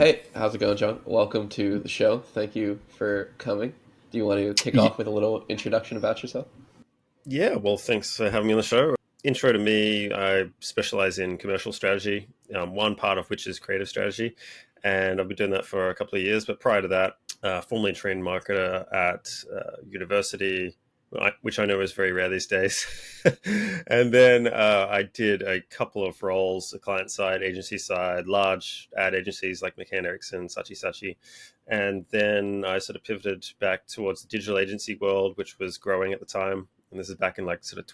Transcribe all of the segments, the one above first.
Hey, how's it going, John? Welcome to the show. Thank you for coming. Do you want to kick Y- off with a little introduction about yourself? Yeah, well, thanks for having me on the show. Intro to me, I specialize in commercial strategy, one part of which is creative strategy. And I've been doing that for a couple of years. But prior to that, formerly trained marketer at university, which I know is very rare these days. And then I did a couple of roles, client side, agency side, large ad agencies like McCann Erickson, Saatchi Saatchi. And then I sort of pivoted back towards the digital agency world, which was growing at the time. And this is back in like sort of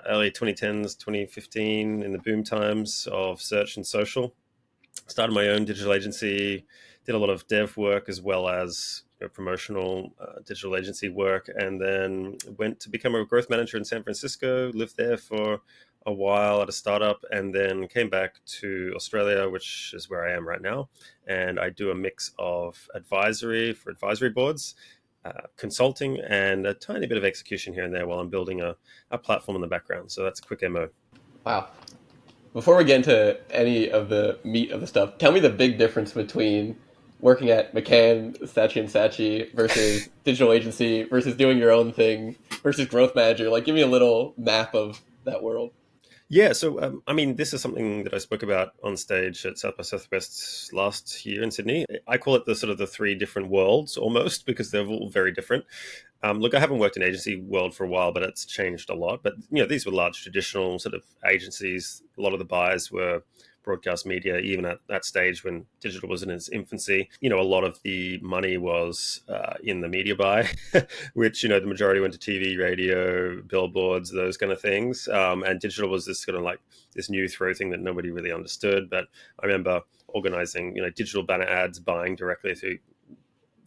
early 2010s, 2015, in the boom times of search and social. Started my own digital agency, did a lot of dev work as well as promotional digital agency work, and then went to become a growth manager in San Francisco. Lived there for a while at a startup, and then came back to Australia, which is where I am right now. And I do a mix of advisory for advisory boards, consulting, and a tiny bit of execution here and there while I'm building a platform in the background. So that's a quick MO. Wow. Before we get into any of the meat of the stuff, tell me the big difference between working at McCann, Saatchi and Saatchi versus digital agency versus doing your own thing versus growth manager. Like, give me a little map of that world. Yeah, so I mean, this is something that I spoke about on stage at South by Southwest last year in Sydney. I call it the sort of the three different worlds almost because they're all very different. Look, I haven't worked in agency world for a while, but it's changed a lot. But these were large traditional sort of agencies. A lot of the buyers were broadcast media, even at that stage when digital was in its infancy. A lot of the money was in the media buy, which the majority went to TV, radio, billboards, those kind of things. And digital was this kind of like this new throw thing that nobody really understood. But I remember organizing, digital banner ads, buying directly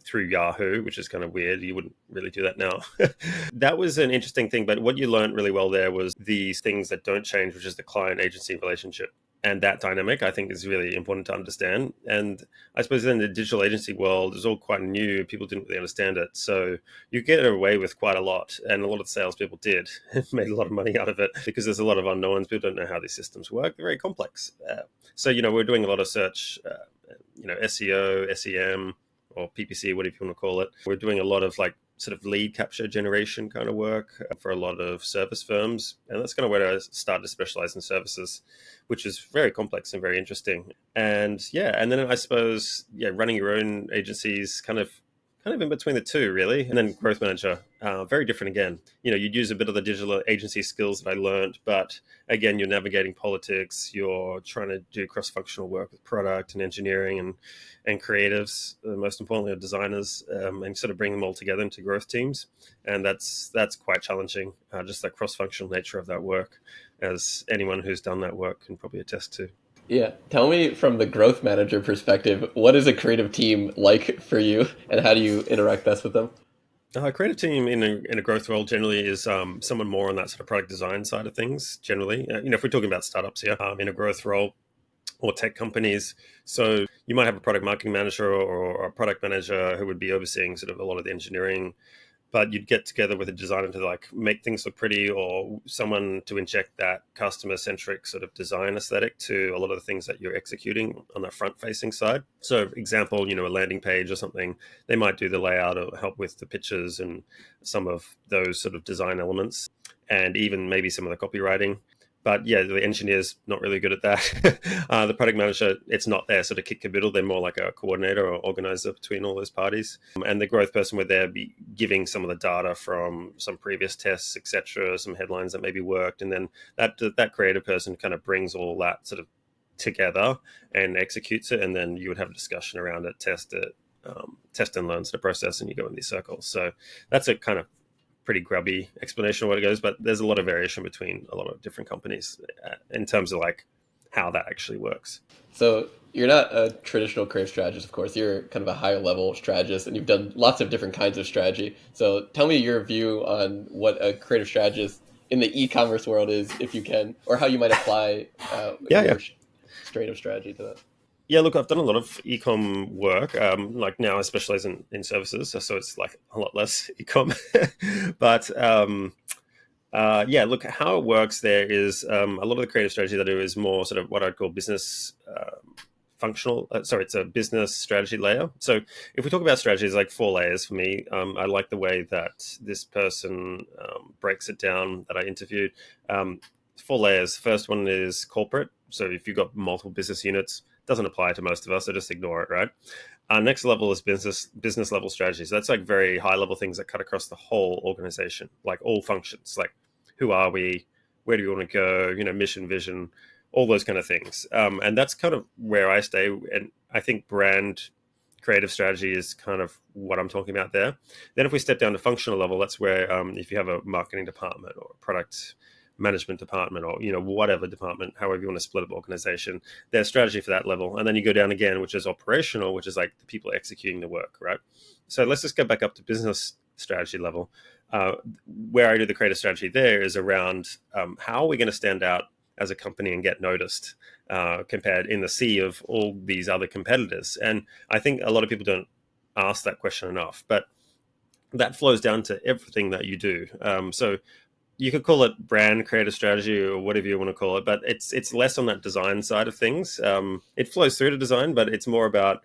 through Yahoo, which is kind of weird. You wouldn't really do that now. That was an interesting thing. But what you learned really well there was these things that don't change, which is the client agency relationship. And that dynamic, I think, is really important to understand. And I suppose in the digital agency world, it's all quite new. People didn't really understand it. So you get away with quite a lot. And a lot of salespeople did made a lot of money out of it because there's a lot of unknowns. People don't know how these systems work. They're very complex. So we're doing a lot of search, SEO, SEM, or PPC, whatever you want to call it. We're doing a lot of like sort of lead capture generation kind of work for a lot of service firms. And that's kind of where I started to specialize in services, which is very complex and very interesting. And yeah, and then I suppose, running your own agencies kind of in between the two, really. And then growth manager, very different again. You'd use a bit of the digital agency skills that I learned, but again, you're navigating politics, you're trying to do cross-functional work with product and engineering and creatives, most importantly, are designers, and sort of bring them all together into growth teams. And that's quite challenging, just the cross-functional nature of that work, as anyone who's done that work can probably attest to. Yeah. Tell me from the growth manager perspective, what is a creative team like for you and how do you interact best with them? Creative team in a growth role generally is someone more on that sort of product design side of things. Generally, if we're talking about startups here, in a growth role or tech companies, so you might have a product marketing manager or a product manager who would be overseeing sort of a lot of the engineering, but you'd get together with a designer to like make things look pretty, or someone to inject that customer centric sort of design aesthetic to a lot of the things that you're executing on the front facing side. So example, a landing page or something, they might do the layout or help with the pictures and some of those sort of design elements, and even maybe some of the copywriting. But yeah, the engineer's not really good at that. The product manager, it's not their sort of kick caboodle. They're more like a coordinator or organizer between all those parties. And the growth person would there be giving some of the data from some previous tests, etc., some headlines that maybe worked, and then that creative person kind of brings all that sort of together and executes it, and then you would have a discussion around it, test and learn the process, and you go in these circles. So that's a kind of pretty grubby explanation of what it goes, but there's a lot of variation between a lot of different companies in terms of like how that actually works. So you're not a traditional creative strategist, of course. You're kind of a higher level strategist, and you've done lots of different kinds of strategy. So tell me your view on what a creative strategist in the e-commerce world is, if you can, or how you might apply Yeah, yeah. your straight of strategy to that. Yeah, look, I've done a lot of ecom work. Like now I specialize in services, so it's like a lot less ecom. But yeah, look, how it works there is a lot of the creative strategy that I do is more sort of what I'd call business it's a business strategy layer. So if we talk about strategies, like 4 layers for me. I like the way that this person breaks it down that I interviewed. 4 layers. First one is corporate. So if you've got multiple business units, doesn't apply to most of us, so just ignore it, right? Our next level is business level strategies. That's like very high level things that cut across the whole organization, like all functions, like who are we, where do we want to go, mission, vision, all those kind of things. And that's kind of where I stay. And I think brand creative strategy is kind of what I'm talking about there. Then if we step down to functional level, that's where if you have a marketing department or a product management department or whatever department, however you want to split up organization, there's strategy for that level. And then you go down again, which is operational, which is like the people executing the work, right? So let's just go back up to business strategy level. Where I do the creative strategy there is around how are we going to stand out as a company and get noticed compared in the sea of all these other competitors. And I think a lot of people don't ask that question enough, but that flows down to everything that you do. So you could call it brand creative strategy or whatever you want to call it, but it's less on that design side of things. It flows through to design, but it's more about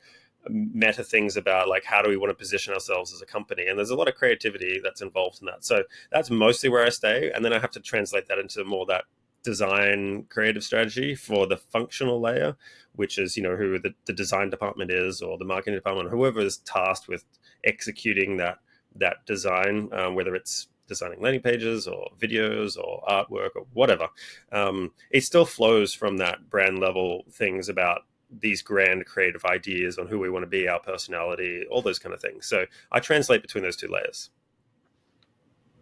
meta things about like how do we want to position ourselves as a company, and there's a lot of creativity that's involved in that. So that's mostly where I stay, and then I have to translate that into more that design creative strategy for the functional layer, which is who the design department is, or the marketing department, whoever is tasked with executing that design, whether it's designing landing pages or videos or artwork or whatever. It still flows from that brand level things about these grand creative ideas on who we want to be, our personality, all those kind of things. So I translate between those 2 layers.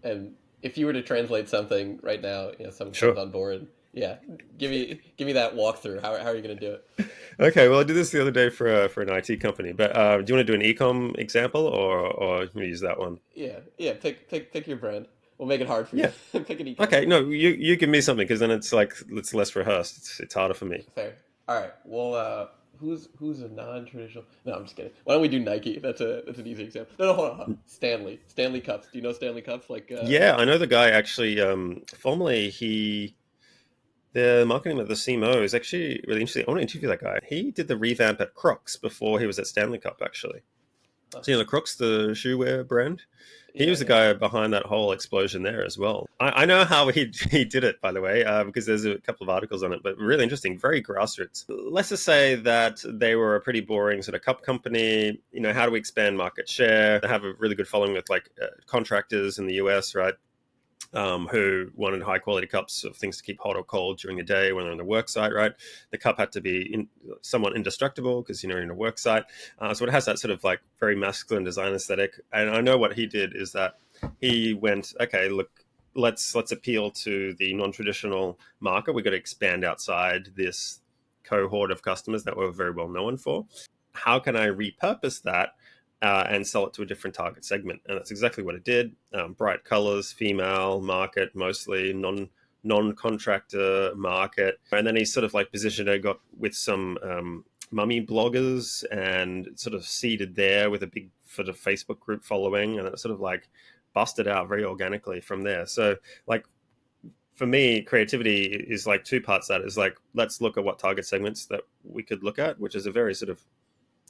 And if you were to translate something right now, someone comes Sure. on board. Yeah, give me that walkthrough. How are you going to do it? Okay, well, I did this the other day for an IT company, but do you want to do an ecom example or use that one? Yeah, yeah. Pick your brand. We'll make it hard for you. Yeah. Pick an ecom Okay, brand. no, you give me something because then it's like it's less rehearsed. It's harder for me. Fair. All right. Well, who's a non-traditional? No, I'm just kidding. Why don't we do Nike? That's an easy example. No, no, hold on. Stanley. Stanley Cups. Do you know Stanley Cups? Like, Yeah, I know the guy actually. Formerly, the marketing of the CMO is actually really interesting. I want to interview that guy. He did the revamp at Crocs before he was at Stanley Cup, actually. huh, So, the Crocs, the shoe wear brand, he yeah, was the yeah. guy behind that whole explosion there as well. I know how he did it, by the way, because there's a couple of articles on it, but really interesting, very grassroots. Let's just say that they were a pretty boring sort of cup company. How do we expand market share? They have a really good following with like contractors in the US, right? Who wanted high quality cups of things to keep hot or cold during the day when they're on the work site, right? The cup had to be somewhat indestructible because you're in a work site. So it has that sort of like very masculine design aesthetic. And I know what he did is that he went, okay, look, let's appeal to the non-traditional market. We've got to expand outside this cohort of customers that we're very well known for. How can I repurpose that and sell it to a different target segment? And that's exactly what it did. Bright colors, female market, mostly non-contractor market. And then he sort of like positioned it, got with some mummy bloggers and sort of seeded there with a big sort of Facebook group following. And it sort of like busted out very organically from there. So like for me, creativity is like 2 parts. That is like, let's look at what target segments that we could look at, which is a very sort of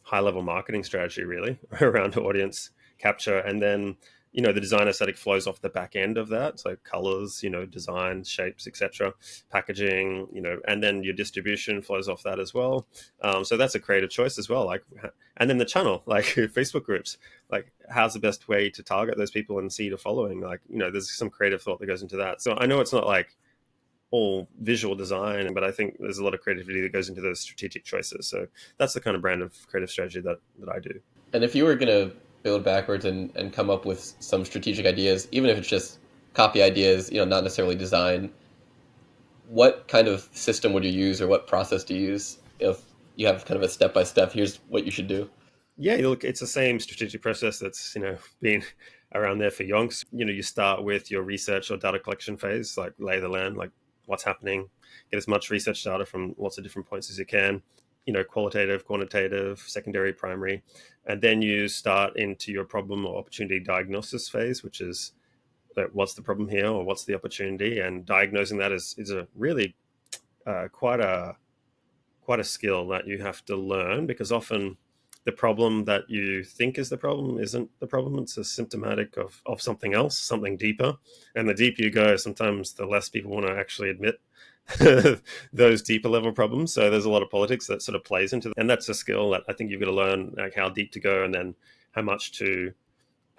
high level marketing strategy really around audience capture. And then the design aesthetic flows off the back end of that, so colors, design, shapes, etc., packaging, and then your distribution flows off that as well. So that's a creative choice as well, like, and then the channel, like Facebook groups, like how's the best way to target those people and see the following, like there's some creative thought that goes into that. So I know it's not like all visual design, but I think there's a lot of creativity that goes into those strategic choices. So that's the kind of brand of creative strategy that I do. And if you were going to build backwards and come up with some strategic ideas, even if it's just copy ideas, not necessarily design, what kind of system would you use, or what process do you use if you have kind of a step by step? Here's what you should do. Yeah, look, it's the same strategic process that's been around there for yonks. You start with your research or data collection phase, like lay the land, like what's happening, get as much research data from lots of different points as you can. Qualitative, quantitative, secondary, primary, and then you start into your problem or opportunity diagnosis phase, which is what's the problem here or what's the opportunity, and diagnosing that is a really quite quite a skill that you have to learn, because often the problem that you think is the problem isn't the problem. It's a symptomatic of something else, something deeper. And the deeper you go, sometimes the less people want to actually admit those deeper level problems. So there's a lot of politics that sort of plays into that. And that's a skill that I think you've got to learn, like how deep to go and then how much to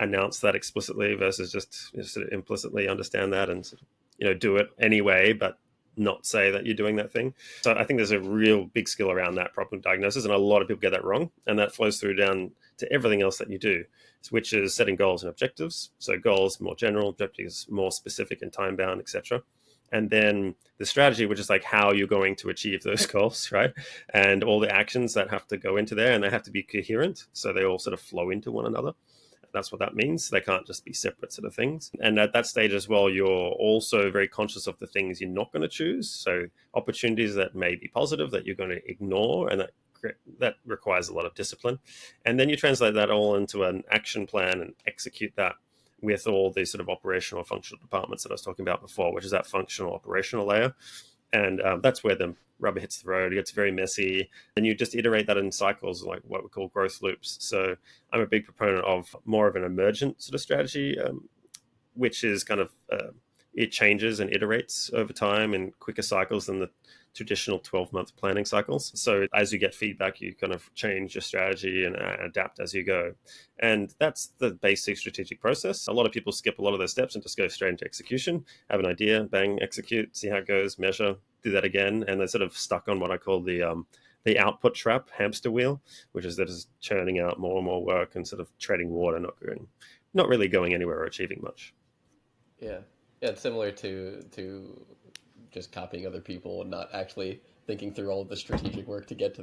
announce that explicitly versus just sort of implicitly understand that and sort of, do it anyway, but not say that you're doing that thing. So I think there's a real big skill around that problem diagnosis, and a lot of people get that wrong, and that flows through down to everything else that you do, which is setting goals and objectives. So goals more general, objectives more specific and time bound, etc. And then the strategy, which is like how you're going to achieve those goals, right? And all the actions that have to go into there, and they have to be coherent, so they all sort of flow into one another. That's what that means. They can't just be separate sort of things. And at that stage as well, you're also very conscious of the things you're not going to choose. So opportunities that may be positive that you're going to ignore, and that requires a lot of discipline. And then you translate that all into an action plan and execute that with all these sort of operational functional departments that I was talking about before, which is that functional operational layer. And that's where the rubber hits the road. It gets very messy. And you just iterate that in cycles, like what we call growth loops. So I'm a big proponent of more of an emergent sort of strategy, which is kind of, it changes and iterates over time in quicker cycles than the traditional 12-month planning cycles. So as you get feedback, you kind of change your strategy and adapt as you go. And that's the basic strategic process. A lot of people skip a lot of those steps and just go straight into execution, have an idea, bang, execute, see how it goes, measure, do that again. And they're sort of stuck on what I call the output trap, hamster wheel, which is that is churning out more and more work and sort of treading water, not really going anywhere or achieving much. Yeah, yeah, it's similar to just copying other people and not actually thinking through all of the strategic work to get to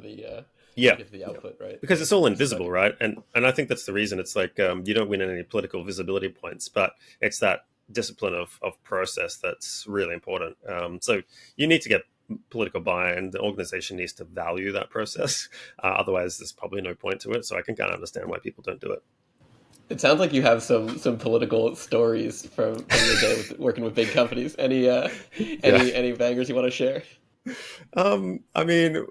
Yeah, the output, right? because it's all It's stuck. invisible, right? And I think that's the reason. It's like you don't win any political visibility points, but it's that discipline of process that's really important. So you need to get political buy-in. The organization needs to value that process. Otherwise, there's probably no point to it. So I can kind of understand why people don't do It sounds like you have some political stories from your day with working with big companies. it. Any bangers you want to share? I mean,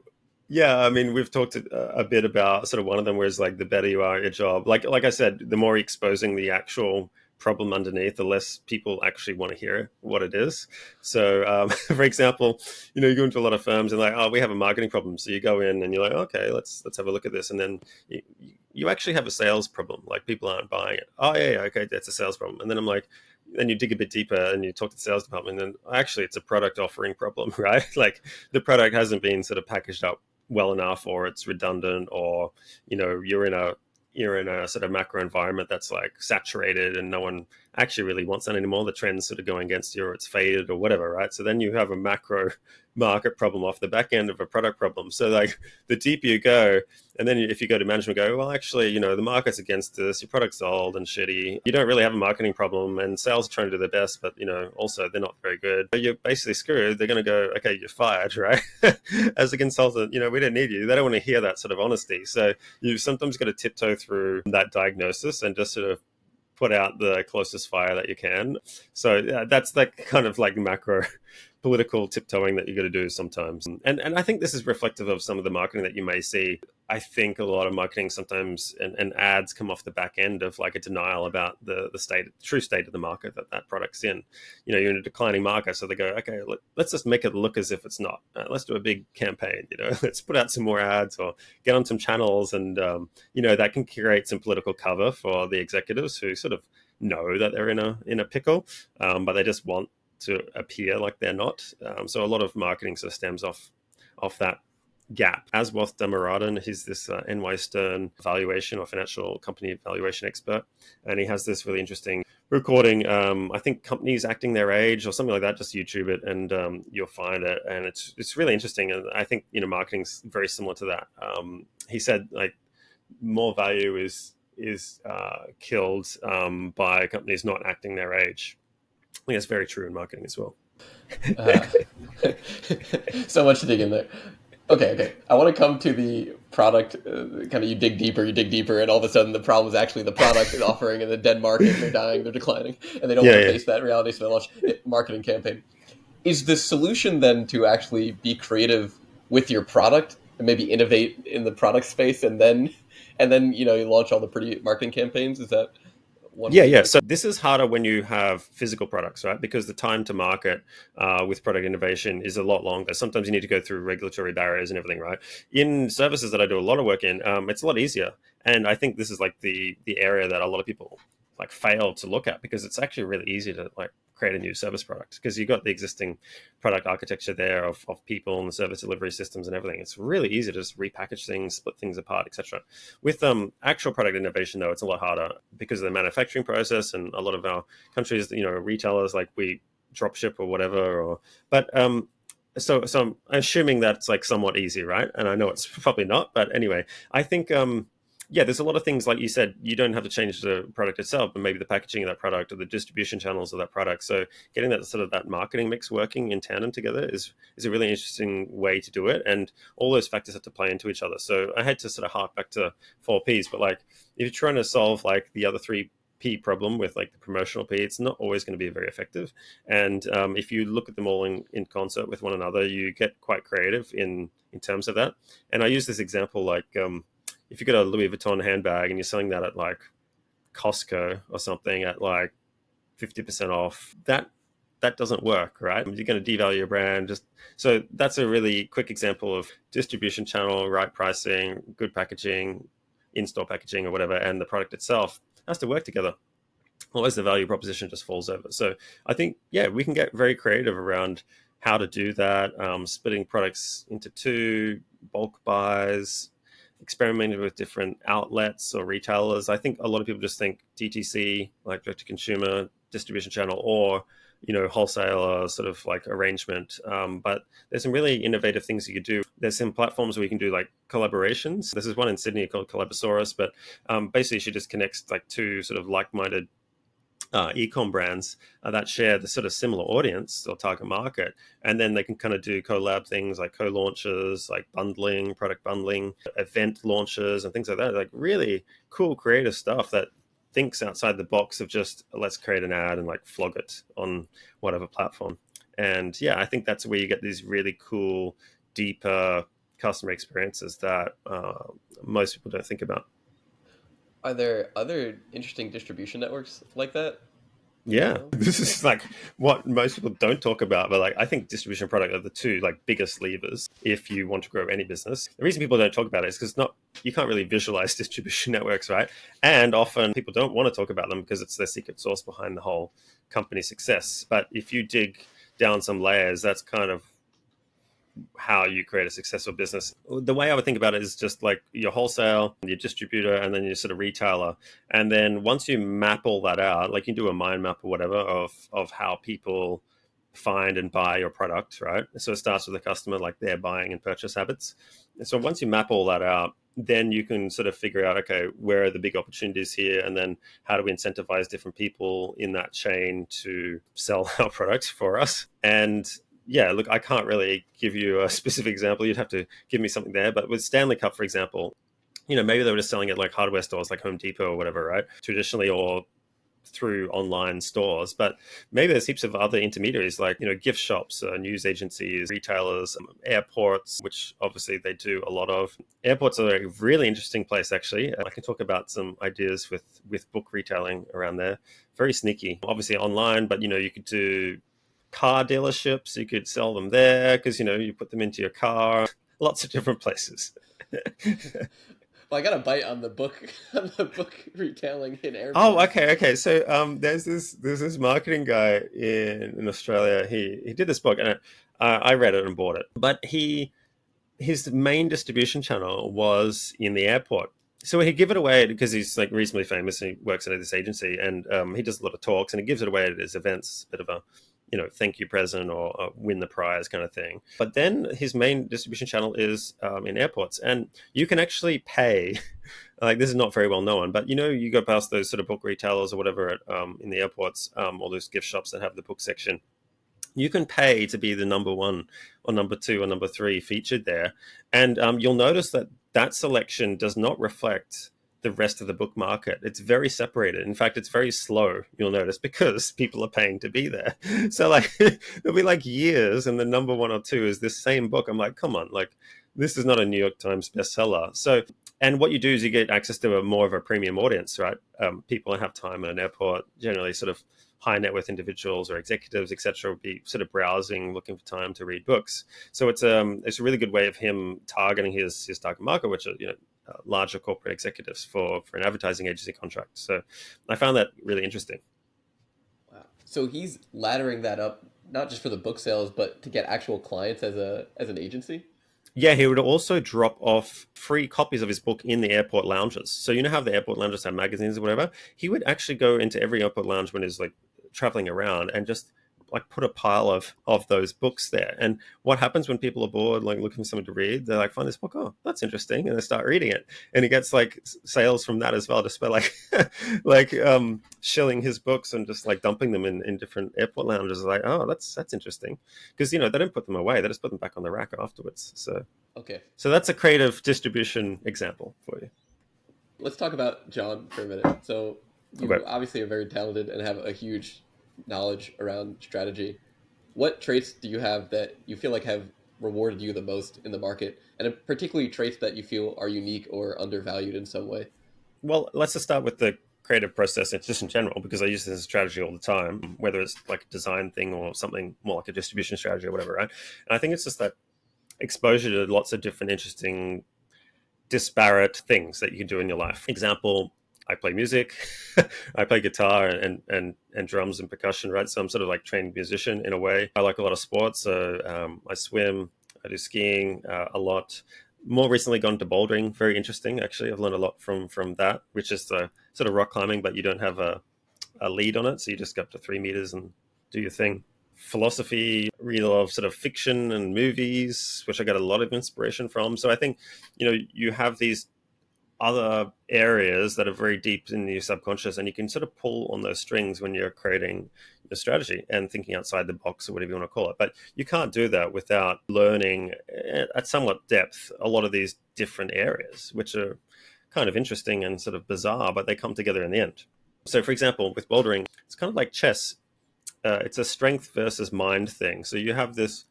yeah, I mean, we've talked a bit about sort of one of them, where it's like the better you are at your job. Like I said, the more you're exposing the actual problem underneath, the less people actually want to hear what it is. So, for example, you go into a lot of firms and like, oh, we have a marketing problem. So you go in and you're like, okay, let's have a look at this, and then you actually have a sales problem. Like people aren't buying it. Oh yeah, okay, that's a sales problem. And then I'm like, then you dig a bit deeper and you talk to the sales department, and then actually it's a product offering problem, right? Like the product hasn't been sort of packaged up well enough, or it's redundant, or you're in a sort of macro environment that's like saturated and no one actually really wants that anymore. The trend's sort of going against you, or it's faded or whatever, right? So then you have a macro market problem off the back end of a product problem. So like the deeper you go, and then if you go to management, go, well, actually, the market's against this, your product's old and shitty. You don't really have a marketing problem, and sales are trying to do their best, but also they're not very good. You're basically screwed. They're going to go, okay, you're fired, right? As a consultant, we don't need you. They don't want to hear that sort of honesty. So you've sometimes got to tiptoe through that diagnosis and just sort of put out the closest fire that you can. So that's that kind of like macro political tiptoeing that you got to do sometimes. And I think this is reflective of some of the marketing that you may see. I think a lot of marketing sometimes and ads come off the back end of like a denial about the true state of the market that product's in. You're in a declining market, so they go, okay, let's just make it look as if it's not. Let's do a big campaign. Let's put out some more ads or get on some channels, and that can create some political cover for the executives who sort of know that they're in a pickle, but they just want to appear like they're not. So a lot of marketing sort of stems off that gap. Aswath Dhamaradan, he's this NY Stern valuation or financial company valuation expert, and he has this really interesting recording. I think Companies Acting Their Age or something like that. Just YouTube it, and you'll find it, and it's really interesting. And I think marketing's very similar to that. He said like more value is killed by companies not acting their age. I think that's very true in marketing as well. Uh, so much to dig in there. Okay. I want to come to the product. Kind of you dig deeper, and all of a sudden the problem is actually the product is offering in the dead market, and they're dying, they're declining, and they don't want to face that reality, so they launch a marketing campaign. Is the solution then to actually be creative with your product and maybe innovate in the product space, and then you launch all the pretty marketing campaigns. Is that one Yeah, way yeah. to? So this is harder when you have physical products, right? Because the time to market with product innovation is a lot longer. Sometimes you need to go through regulatory barriers and everything, right? In services that I do a lot of work in, it's a lot easier. And I think this is like the area that a lot of people like fail to look at because it's actually really easy to like create a new service product because you've got the existing product architecture there of people and the service delivery systems and everything. It's really easy to just repackage things, split things apart, etc. With actual product innovation, though, it's a lot harder because of the manufacturing process, and a lot of our countries, retailers like we drop ship or whatever. But I'm assuming that's like somewhat easy, right? And I know it's probably not, but anyway, I think yeah, there's a lot of things like you said. You don't have to change the product itself, but maybe the packaging of that product or the distribution channels of that product. So getting that sort of that marketing mix working in tandem together is a really interesting way to do it, and all those factors have to play into each other. So I had to sort of hark back to 4Ps, but like if you're trying to solve like the other three P problem with like the promotional P, it's not always going to be very effective. And if you look at them all in concert with one another, you get quite creative in terms of that. And I use this example like if you get a Louis Vuitton handbag and you're selling that at like Costco or something at like 50% off, that doesn't work, right? You're going to devalue your brand. Just so that's a really quick example of distribution channel, right pricing, good packaging, in-store packaging or whatever, and the product itself has to work together. Otherwise, the value proposition just falls over. So I think, yeah, we can get very creative around how to do that, splitting products into two, bulk buys, experimenting with different outlets or retailers. I think a lot of people just think DTC, like direct to consumer distribution channel, or wholesaler sort of like arrangement. But there's some really innovative things you could do. There's some platforms where you can do like collaborations. This is one in Sydney called Collabosaurus, but basically she just connects like two sort of like-minded e-com brands that share the sort of similar audience or target market, and then they can kind of do collab things like co-launches, like bundling, product bundling, event launches, and things like that. Like really cool, creative stuff that thinks outside the box of just let's create an ad and like flog it on whatever platform. And yeah, I think that's where you get these really cool, deeper customer experiences that most people don't think about. Are there other interesting distribution networks like that that you Yeah, know? this is like what most people don't talk about, but like I think distribution product are the two like biggest levers if you want to grow any business. The reason people don't talk about it is because not you can't really visualize distribution networks, right? And often people don't want to talk about them because it's their secret sauce behind the whole company success. But if you dig down some layers, that's kind of how you create a successful business. The way I would think about it is just like your wholesale, your distributor, and then your sort of retailer. And then once you map all that out, like you do a mind map or whatever of how people find and buy your product, right? So it starts with the customer, like their buying and purchase habits. And so once you map all that out, then you can sort of figure out, okay, where are the big opportunities here? And then how do we incentivize different people in that chain to sell our products for us? And yeah, look, I can't really give you a specific example. You'd have to give me something there. But with Stanley Cup, for example, maybe they were just selling it like hardware stores like Home Depot or whatever, right? Traditionally, or through online stores. But maybe there's heaps of other intermediaries like, gift shops, news agencies, retailers, airports, which obviously they do a lot of. Airports are a really interesting place, actually. I can talk about some ideas with book retailing around there. Very sneaky, obviously online, but, you could do car dealerships. You could sell them there because, you put them into your car. Lots of different places. Well, I got a bite on the book on the book retailing in Oh, airports. okay. So there's this marketing guy in Australia. He did this book, and I read it and bought it. But his main distribution channel was in the airport. So he'd give it away because he's like reasonably famous and he works at this agency, and he does a lot of talks and he gives it away at his events, a bit of a thank you present or a win the prize kind of thing. But then his main distribution channel is in airports, and you can actually pay. Like this is not very well known, but you go past those sort of book retailers or whatever in the airports, all those gift shops that have the book section. You can pay to be the number one or number two or number three featured there. And you'll notice that that selection does not reflect the rest of the book market. It's very separated. In fact, it's very slow, you'll notice, because people are paying to be there. So like it'll be like years and the number one or two is this same book. I'm like, come on, like this is not a New York Times bestseller. So, and what you do is you get access to a more of a premium audience, right? People that have time at an airport, generally sort of high net worth individuals or executives, etc., will be sort of browsing, looking for time to read books. So it's a really good way of him targeting his target market, which are larger corporate executives for an advertising agency contract. So I found that really interesting. Wow. So he's laddering that up not just for the book sales, but to get actual clients as an agency. Yeah, he would also drop off free copies of his book in the airport lounges. So you know how the airport lounges have magazines or whatever? He would actually go into every airport lounge when he's like traveling around and just like put a pile of those books there. And what happens when people are bored, like looking for something to read? They like find this book, oh, that's interesting, and they start reading it. And he gets like sales from that as well, just by like shilling his books and just like dumping them in different airport lounges. Like, oh, that's interesting, because they don't put them away; they just put them back on the rack afterwards. Okay. So that's a creative distribution example for you. Let's talk about John for a minute. So Okay. you obviously are very talented and have a huge knowledge around strategy. What traits do you have that you feel like have rewarded you the most in the market, and particularly traits that you feel are unique or undervalued in some way? Well, let's just start with the creative process just in general, because I use this as a strategy all the time, whether it's like a design thing or something more like a distribution strategy or whatever, right? And I think it's just that exposure to lots of different interesting disparate things that you can do in your life. Example, I play music, I play guitar and drums and percussion, right? So I'm sort of like trained musician in a way. I like a lot of sports, so I swim, I do skiing a lot. More recently, gone to bouldering. Very interesting, actually. I've learned a lot from that, which is the sort of rock climbing, but you don't have a lead on it, so you just go up to 3 meters and do your thing. Philosophy, read a lot of sort of fiction and movies, which I got a lot of inspiration from. So I think, you have these other areas that are very deep in your subconscious, and you can sort of pull on those strings when you're creating your strategy and thinking outside the box or whatever you want to call it. But you can't do that without learning at somewhat depth a lot of these different areas, which are kind of interesting and sort of bizarre, but they come together in the end. So, for example, with bouldering, it's kind of like chess. It's a strength versus mind thing. So you have these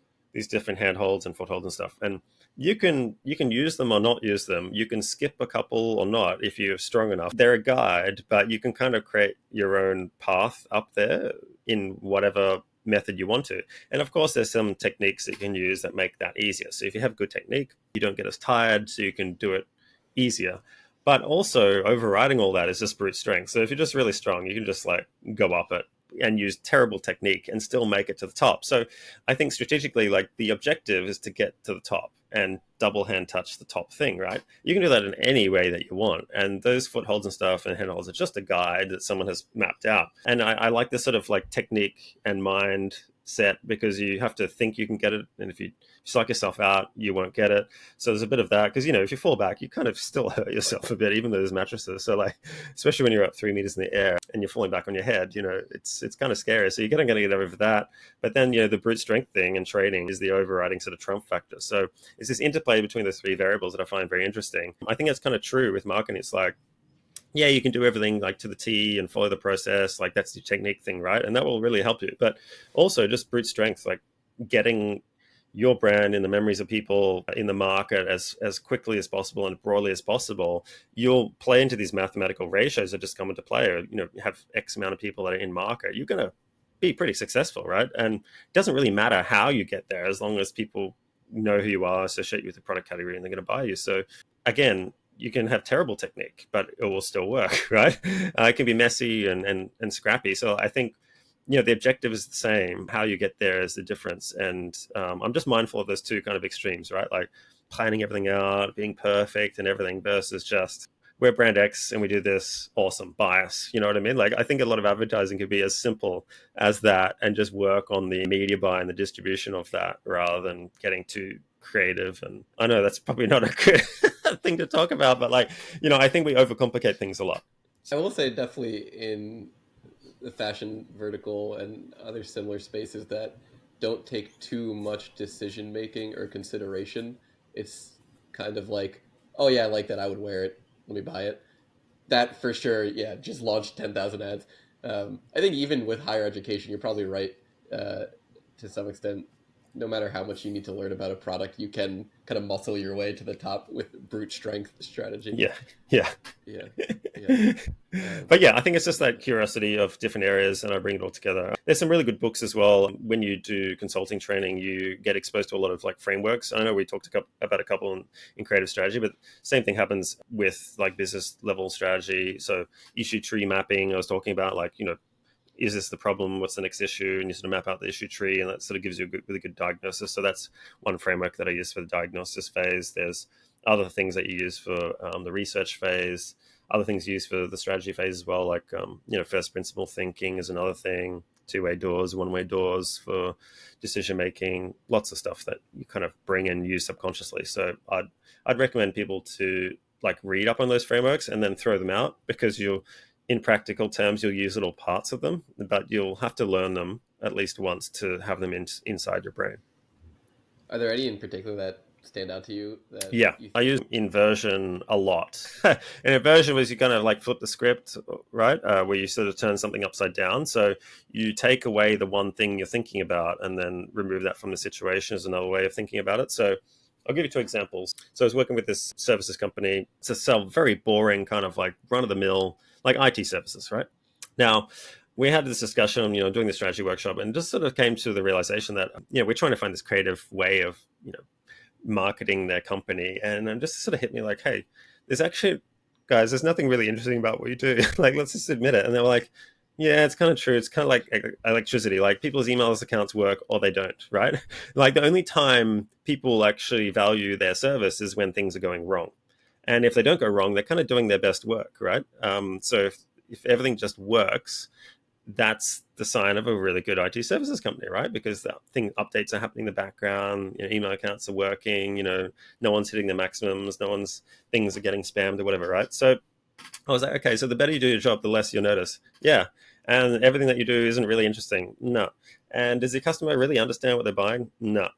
different handholds and footholds and stuff, and you can use them or not use them. You can skip a couple or not if you're strong enough. They're a guide, but you can kind of create your own path up there in whatever method you want to. And of course, there's some techniques that you can use that make that easier. So if you have good technique, you don't get as tired, so you can do it easier. But also overriding all that is just brute strength. So if you're just really strong, you can just like go up it and use terrible technique and still make it to the top. So I think strategically, like the objective is to get to the top and double hand touch the top thing, right? You can do that in any way that you want. And those footholds and stuff and handholds are just a guide that someone has mapped out. And I like this sort of like technique and mind set, because you have to think you can get it. And if you psych yourself out, you won't get it. So there's a bit of that, because if you fall back, you kind of still hurt yourself a bit, even though there's mattresses. So like, especially when you're up 3 meters in the air and you're falling back on your head, it's kind of scary. So you're going to get over that. But then the brute strength thing and training is the overriding sort of trump factor. So it's this interplay between those three variables that I find very interesting. I think that's kind of true with marketing. It's like, yeah, you can do everything like to the T and follow the process. Like that's your technique thing, right? And that will really help you. But also just brute strength, like getting your brand in the memories of people in the market as quickly as possible and broadly as possible. You'll play into these mathematical ratios that just come into play. Or, have X amount of people that are in market. You're going to be pretty successful, right? And it doesn't really matter how you get there, as long as people know who you are, associate you with the product category, and they're going to buy you. So again, you can have terrible technique, but it will still work, right? It can be messy and scrappy. So I think, the objective is the same. How you get there is the difference. And I'm just mindful of those two kind of extremes, right? Like planning everything out, being perfect and everything versus just we're brand X and we do this, awesome, bias. You know what I mean? Like I think a lot of advertising could be as simple as that and just work on the media buy and the distribution of that rather than getting too creative. And I know that's probably not a good thing to talk about, but like, I think we overcomplicate things a lot. I will say definitely in the fashion vertical and other similar spaces that don't take too much decision making or consideration. It's kind of like, oh yeah, I like that. I would wear it. Let me buy it. That for sure. Yeah, just launched 10,000 ads. I think even with higher education, you're probably right uh, to some extent. no matter how much you need to learn about a product, you can kind of muscle your way to the top with brute strength strategy. Yeah, yeah. Yeah, yeah. But yeah, I think it's just that curiosity of different areas, and I bring it all together. There's some really good books as well. When you do consulting training, you get exposed to a lot of like frameworks. I know we talked about a couple in creative strategy, but same thing happens with like business level strategy. So issue tree mapping, I was talking about, like, is this the problem? What's the next issue? And you sort of map out the issue tree, and that sort of gives you a really good diagnosis. So that's one framework that I use for the diagnosis phase. There's other things that you use for the research phase, other things used for the strategy phase as well, like first principle thinking is another thing. Two-way doors, one-way doors for decision making. Lots of stuff that you kind of bring and use subconsciously. So I'd recommend people to like read up on those frameworks and then throw them out, because you'll in practical terms, you'll use little parts of them, but you'll have to learn them at least once to have them inside your brain. Are there any in particular that stand out to you that Yeah, you I think? use inversion a lot. And inversion was you kind of like flip the script, right? Where you sort of turn something upside down. So you take away the one thing you're thinking about and then remove that from the situation is another way of thinking about it. So I'll give you two examples. So I was working with this services company to sell very boring kind of like run of the mill, like IT services, right? Now, we had this discussion, doing the strategy workshop, and just sort of came to the realization that, we're trying to find this creative way of, marketing their company. And it just sort of hit me like, hey, there's actually, guys, there's nothing really interesting about what you do. Like, let's just admit it. And they were like, yeah, it's kind of true. It's kind of like electricity. Like, people's emails accounts work or they don't, right? Like, the only time people actually value their service is when things are going wrong. And if they don't go wrong, they're kind of doing their best work, right? So if everything just works, that's the sign of a really good IT services company, right? Because the thing updates are happening in the background, email accounts are working, no one's hitting the maximums, no one's things are getting spammed or whatever, right? So I was like, okay, so the better you do your job, the less you'll notice. Yeah. And everything that you do isn't really interesting. No. And does the customer really understand what they're buying? No.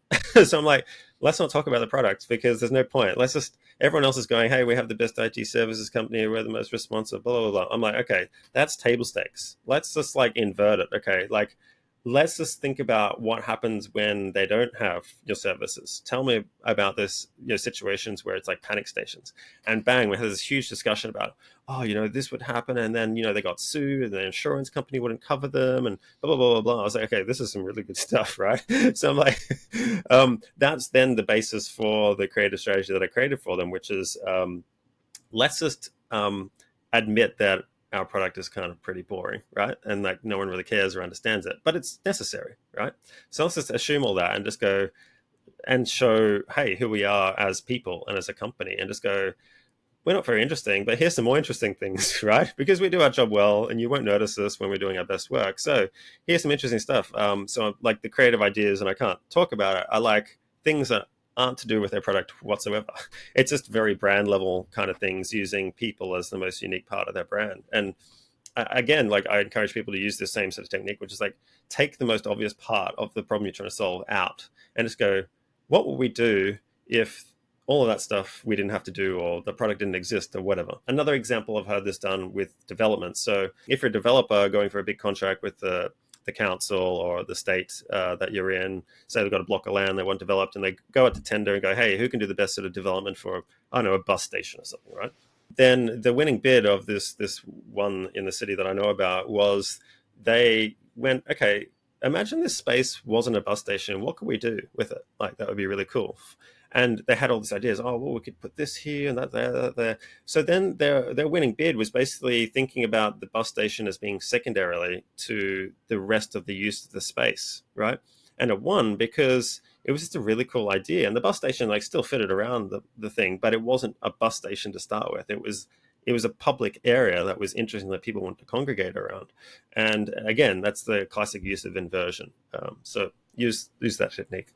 So I'm like, let's not talk about the product, because there's no point. Let's just, everyone else is going, hey, we have the best IT services company, we're the most responsive, blah, blah, blah. I'm like, okay, that's table stakes. Let's just like invert it. Okay. Like, let's just think about what happens when they don't have your services. Tell me about this, situations where it's like panic stations. And bang, we had this huge discussion about, oh, this would happen, and then they got sued, and the insurance company wouldn't cover them, and blah blah blah blah blah. I was like, okay, this is some really good stuff, right? So I'm like, that's then the basis for the creative strategy that I created for them, which is let's just admit that our product is kind of pretty boring, right? And like no one really cares or understands it, but it's necessary, right? So let's just assume all that and just go and show, hey, who we are as people and as a company, and just go, we're not very interesting, but here's some more interesting things, right? Because we do our job well, and you won't notice this when we're doing our best work. So here's some interesting stuff. So like the creative ideas, and I can't talk about it. I like things that aren't to do with their product whatsoever. It's just very brand level kind of things, using people as the most unique part of their brand. And again, like I encourage people to use this same sort of technique, which is like take the most obvious part of the problem you're trying to solve out, and just go, what would we do if all of that stuff we didn't have to do, or the product didn't exist, or whatever. Another example I've had this done with development. So if you're a developer going for a big contract with the council or the state that you're in, say they've got a block of land they want developed, and they go out to tender and go, hey, who can do the best sort of development for, I don't know, a bus station or something, right? Then the winning bid of this one in the city that I know about was, they went, okay, imagine this space wasn't a bus station. What could we do with it? Like, that would be really cool. And they had all these ideas. Oh, well, we could put this here and that there, that there. So then their winning bid was basically thinking about the bus station as being secondarily to the rest of the use of the space, right? And it won because it was just a really cool idea. And the bus station like still fitted around the thing, but it wasn't a bus station to start with. It was a public area that was interesting, that people want to congregate around. And again, that's the classic use of inversion. So use that technique.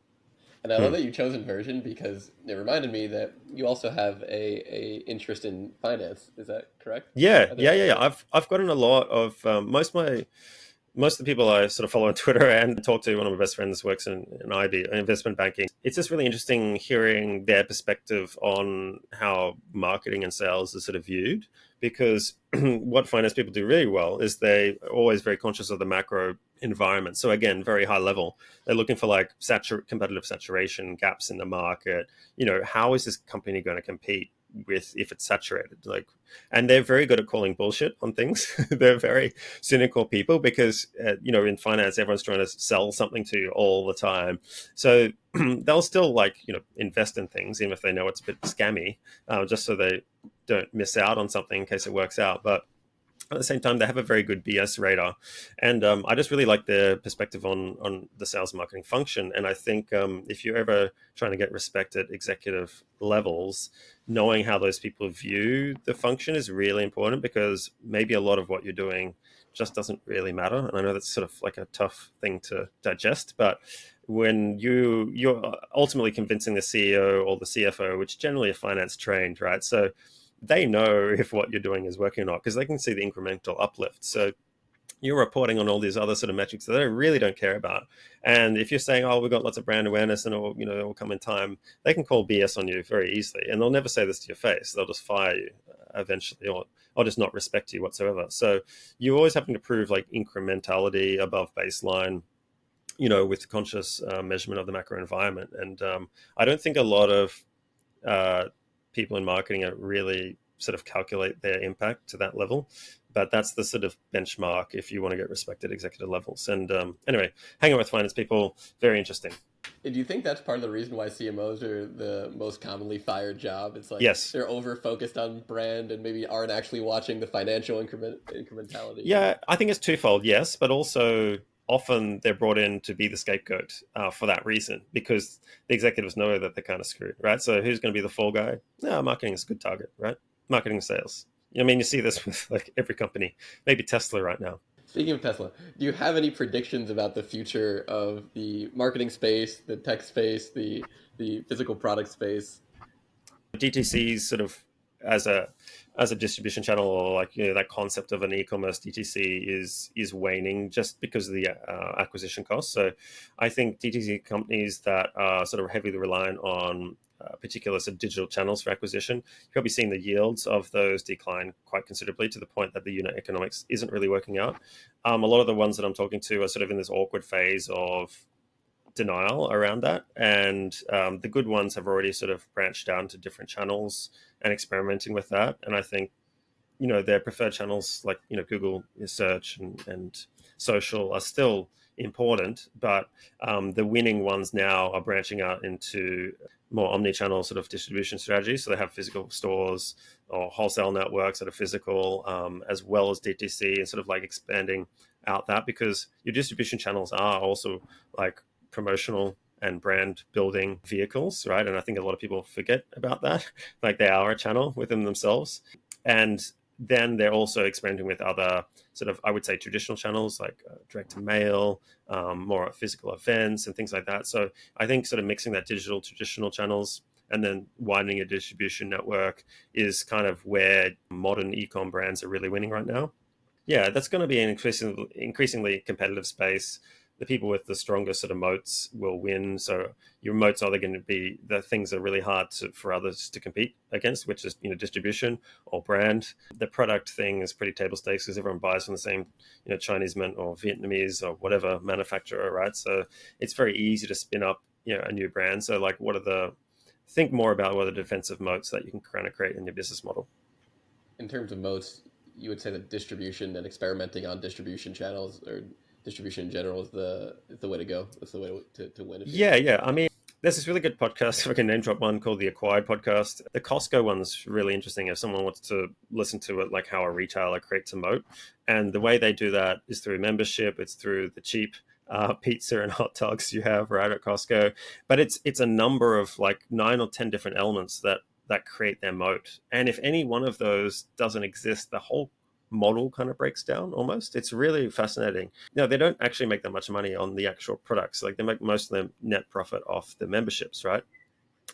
And I love Hmm. that you chose inversion because it reminded me that you also have a interest in finance. Is that correct? Yeah, Are yeah, there yeah, yeah. other? I've gotten a lot of most of my most of the people I sort of follow on Twitter and talk to, one of my best friends works in IB, investment banking. It's just really interesting hearing their perspective on how marketing and sales is sort of viewed, because what finance people do really well is they are always very conscious of the macro environment. So again, very high level. They're looking for like competitive saturation, gaps in the market. How is this company going to compete with if it's saturated? Like, and they're very good at calling bullshit on things. They're very cynical people because in finance everyone's trying to sell something to you all the time, so they'll still like invest in things even if they know it's a bit scammy, just so they don't miss out on something in case it works out. But at the same time, they have a very good BS radar, and I just really like their perspective on the sales and marketing function. And I think if you're ever trying to get respect at executive levels, knowing how those people view the function is really important, because maybe a lot of what you're doing just doesn't really matter. And I know that's sort of like a tough thing to digest, but when you're ultimately convincing the CEO or the CFO, which generally are finance trained, right? So they know if what you're doing is working or not, because they can see the incremental uplift. So you're reporting on all these other sort of metrics that they really don't care about. And if you're saying, "Oh, we've got lots of brand awareness and it will come in time," they can call BS on you very easily, and they'll never say this to your face. They'll just fire you eventually, or just not respect you whatsoever. So you're always having to prove like incrementality above baseline, with conscious measurement of the macro environment. And I don't think a lot of uh, people in marketing are really sort of calculate their impact to that level. But that's the sort of benchmark if you want to get respected at executive levels. And anyway, hanging with finance people, very interesting. Do you think that's part of the reason why CMOs are the most commonly fired job? It's like Yes. they're over focused on brand and maybe aren't actually watching the financial incrementality. Yeah, I think it's twofold, yes, but also often they're brought in to be the scapegoat for that reason, because the executives know that they're kind of screwed, right? So who's going to be the fall guy? No, marketing is a good target, right? Marketing and sales. I mean, you see this with like every company, maybe Tesla right now. Speaking of Tesla, do you have any predictions about the future of the marketing space, the tech space, the physical product space? DTC's sort of as a distribution channel, or like that concept of an e-commerce DTC is waning just because of the acquisition costs. So I think DTC companies that are sort of heavily reliant on particular sort of digital channels for acquisition, you're probably seeing the yields of those decline quite considerably, to the point that the unit economics isn't really working out. A lot of the ones that I'm talking to are sort of in this awkward phase of denial around that. And the good ones have already sort of branched out into different channels and experimenting with that. And I think, their preferred channels like, Google search and social are still important, but the winning ones now are branching out into more omni-channel sort of distribution strategies. So they have physical stores or wholesale networks that are physical, as well as DTC, and sort of like expanding out that, because your distribution channels are also like promotional and brand building vehicles, right? And I think a lot of people forget about that. Like they are a channel within themselves. And then they're also experimenting with other sort of, I would say, traditional channels like direct to mail, more physical events and things like that. So I think sort of mixing that digital traditional channels and then widening a distribution network is kind of where modern e-com brands are really winning right now. Yeah, that's going to be an increasingly competitive space. The people with the strongest sort of moats will win. So your moats are going to be the things that are really hard for others to compete against, which is distribution or brand. The product thing is pretty table stakes because everyone buys from the same Chinese mint or Vietnamese or whatever manufacturer, right? So it's very easy to spin up a new brand. So like, think more about what are the defensive moats that you can kind of create in your business model. In terms of moats, you would say that distribution and experimenting on distribution channels or distribution in general is the way to go. That's the way to win. It Yeah, feels. yeah. I mean, there's this really good podcast, if I can name drop one, called the Acquired Podcast. The Costco one's really interesting if someone wants to listen to it, like how a retailer creates a moat. And the way they do that is through membership. It's through the cheap pizza and hot dogs you have right at Costco. But it's a number of like 9 or 10 different elements that create their moat. And if any one of those doesn't exist, the whole model kind of breaks down almost. It's really fascinating. They don't actually make that much money on the actual products. Like they make most of their net profit off the memberships, right?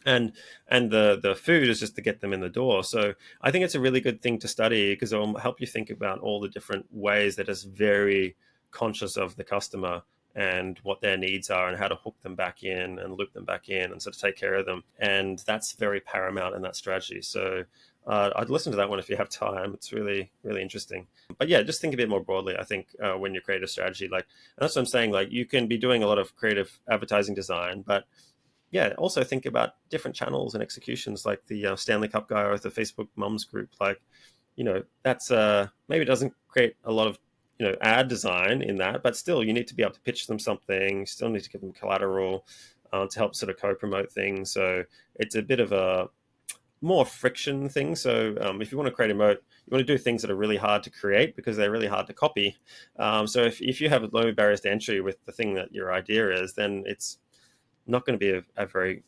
And the food is just to get them in the door. So I think it's a really good thing to study because it will help you think about all the different ways that is very conscious of the customer and what their needs are and how to hook them back in and loop them back in and sort of take care of them. And that's very paramount in that strategy. So I'd listen to that one if you have time. It's really, really interesting. But yeah, just think a bit more broadly. I think when you create a strategy, like, and that's what I'm saying. Like, you can be doing a lot of creative advertising design, but yeah, also think about different channels and executions, like the Stanley Cup guy or the Facebook Mums group. Like, that's maybe it doesn't create a lot of ad design in that, but still you need to be able to pitch them something. You still need to give them collateral to help sort of co-promote things. So it's a bit of a more friction thing. So if you want to create a moat, you want to do things that are really hard to create because they're really hard to copy. So if you have low barriers to entry with the thing that your idea is, then it's not going to be a very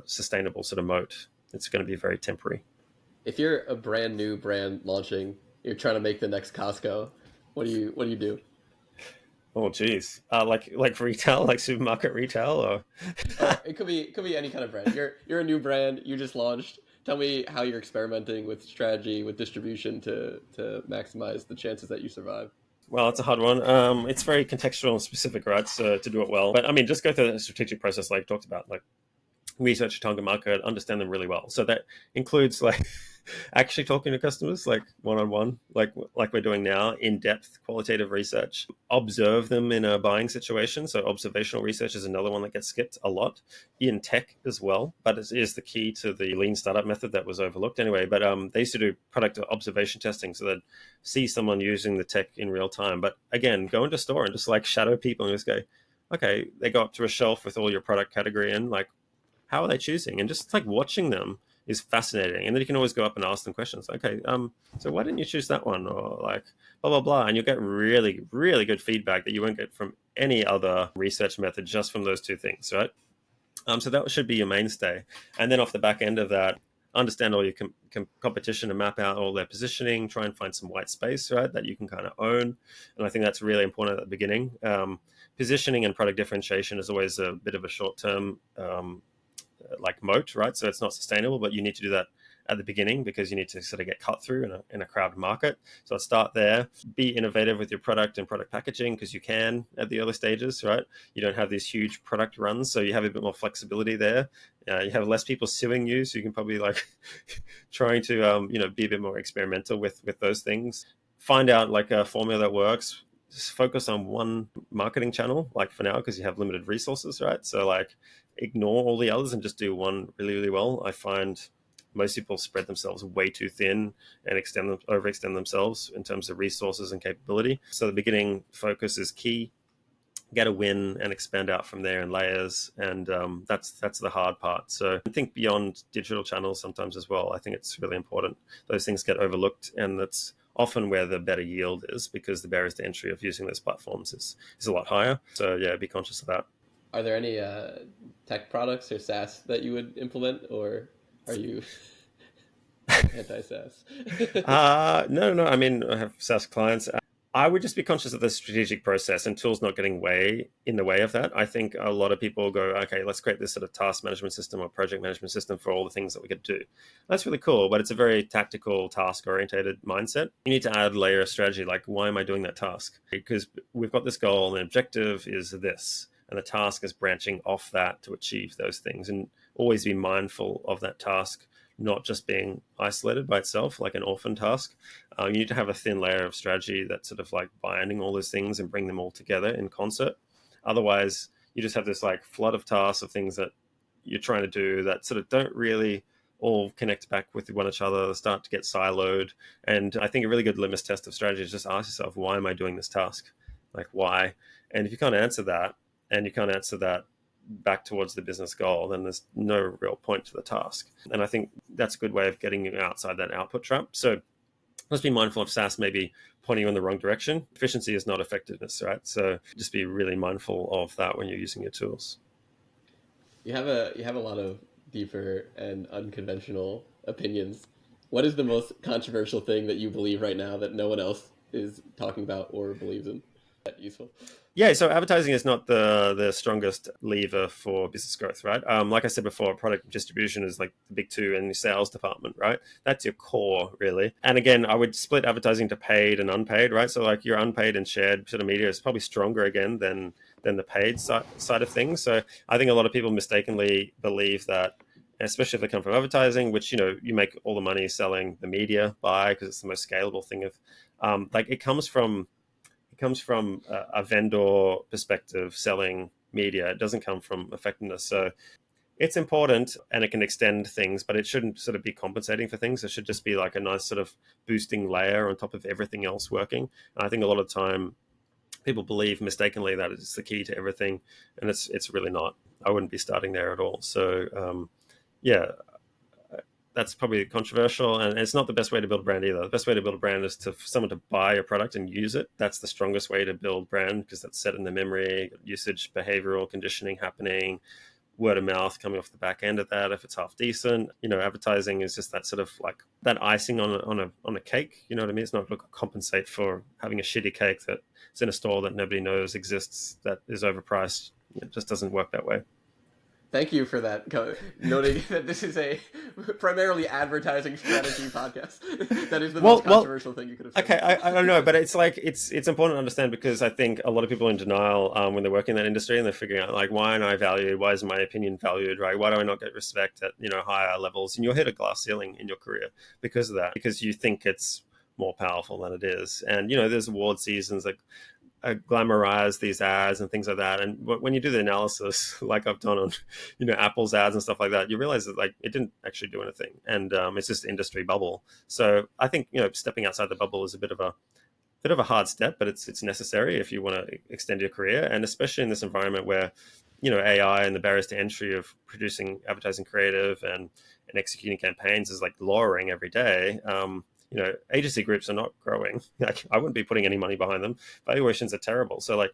sustainable sort of moat. It's going to be very temporary. If you're a brand new brand launching, you're trying to make the next Costco. What do you do? Oh, geez. Like retail, like supermarket retail, or It could be any kind of brand. You're a new brand. You just launched. Tell me how you're experimenting with strategy, with distribution to maximize the chances that you survive. well, it's a hard one. It's very contextual and specific, right? So to do it well, but I mean, just go through the strategic process, like talked about, like research your target market, understand them really well. So that includes like actually talking to customers, like one on one, like we're doing now, in depth qualitative research. Observe them in a buying situation. So observational research is another one that gets skipped a lot in tech as well, but it is the key to the lean startup method that was overlooked anyway. But they used to do product observation testing, so they'd see someone using the tech in real time. But again, go into a store and just like shadow people and just go, okay, they go up to a shelf with all your product category and like, how are they choosing? And just like watching them is fascinating. And then you can always go up and ask them questions. Okay, so why didn't you choose that one? Or like blah blah blah. And you'll get really, really good feedback that you won't get from any other research method, just from those two things, right? So that should be your mainstay. And then off the back end of that, understand all your competition and map out all their positioning. Try and find some white space, right, that you can kind of own. And I think that's really important at the beginning. Positioning and product differentiation is always a bit of a short term like moat, right? So it's not sustainable, but you need to do that at the beginning because you need to sort of get cut through in a crowded market. So I'd start there. Be innovative with your product and product packaging because you can at the early stages, right? You don't have these huge product runs, so you have a bit more flexibility there. You have less people suing you, so you can probably like trying to be a bit more experimental with those things. Find out like a formula that works. Just focus on one marketing channel, like for now, because you have limited resources, right? So like ignore all the others and just do one really, really well. I find most people spread themselves way too thin and overextend themselves in terms of resources and capability. So the beginning focus is key. Get a win and expand out from there in layers, and that's the hard part. So I think beyond digital channels sometimes as well. I think it's really important. Those things get overlooked, and that's often where the better yield is because the barriers to entry of using those platforms is a lot higher. So yeah, be conscious of that. Are there any tech products or SaaS that you would implement, or are you anti SaaS? No. I mean, I have SaaS clients. I would just be conscious of the strategic process and tools not getting way in the way of that. I think a lot of people go, okay, let's create this sort of task management system or project management system for all the things that we could do. That's really cool, but it's a very tactical, task orientated mindset. You need to add a layer of strategy, like why am I doing that task? Because we've got this goal and the objective is this, and the task is branching off that to achieve those things, and always be mindful of that task not just being isolated by itself like an orphan task. You need to have a thin layer of strategy that's sort of like binding all those things and bring them all together in concert. Otherwise, you just have this like flood of tasks of things that you're trying to do that sort of don't really all connect back with one another, start to get siloed. And I think a really good litmus test of strategy is just ask yourself, why am I doing this task? Like, why? And if you can't answer that, and you can't answer that back towards the business goal, then there's no real point to the task. And I think that's a good way of getting you outside that output trap. So let's be mindful of SaaS maybe pointing you in the wrong direction. Efficiency is not effectiveness, right? So just be really mindful of that when you're using your tools. You have a lot of deeper and unconventional opinions. What is the most controversial thing that you believe right now that no one else is talking about or believes in? That useful. Yeah, so advertising is not the strongest lever for business growth, right? Like I said before, product distribution is like the big two, and the sales department, right? That's your core, really. And again, I would split advertising to paid and unpaid, right? So like your unpaid and shared sort of media is probably stronger again than the paid side of things. So I think a lot of people mistakenly believe that, especially if they come from advertising, which you make all the money selling the media by because it's the most scalable thing of, like it comes from a vendor perspective selling media. It doesn't come from effectiveness. So it's important and it can extend things, but it shouldn't sort of be compensating for things. It should just be like a nice sort of boosting layer on top of everything else working. And I think a lot of the time people believe mistakenly that it's the key to everything, and it's really not. I wouldn't be starting there at all. So yeah, that's probably controversial, and it's not the best way to build a brand either. The best way to build a brand is for someone to buy a product and use it. That's the strongest way to build brand because that's set in the memory, usage, behavioral conditioning happening, word of mouth coming off the back end of that. If it's half decent, advertising is just that sort of like that icing on a cake. You know what I mean? It's not going to compensate for having a shitty cake that's in a store that nobody knows exists, that is overpriced. It just doesn't work that way. Thank you for that, noting that this is a primarily advertising strategy podcast. That is the most Well, controversial thing you could have said. okay, I don't know, but it's like it's important to understand because I think a lot of people are in denial when they're working in that industry and they're figuring out like why am I valued? Why is my opinion valued? Right? Why do I not get respect at higher levels? And you'll hit a glass ceiling in your career because of that, because you think it's more powerful than it is. And there's award seasons like glamorize these ads and things like that. And when you do the analysis, like I've done on, Apple's ads and stuff like that, you realize that like it didn't actually do anything, and it's just industry bubble. So I think stepping outside the bubble is a bit of a hard step, but it's necessary if you want to extend your career, and especially in this environment where AI and the barriers to entry of producing advertising creative and executing campaigns is like lowering every day. Agency groups are not growing. Like, I wouldn't be putting any money behind them. Valuations are terrible. So like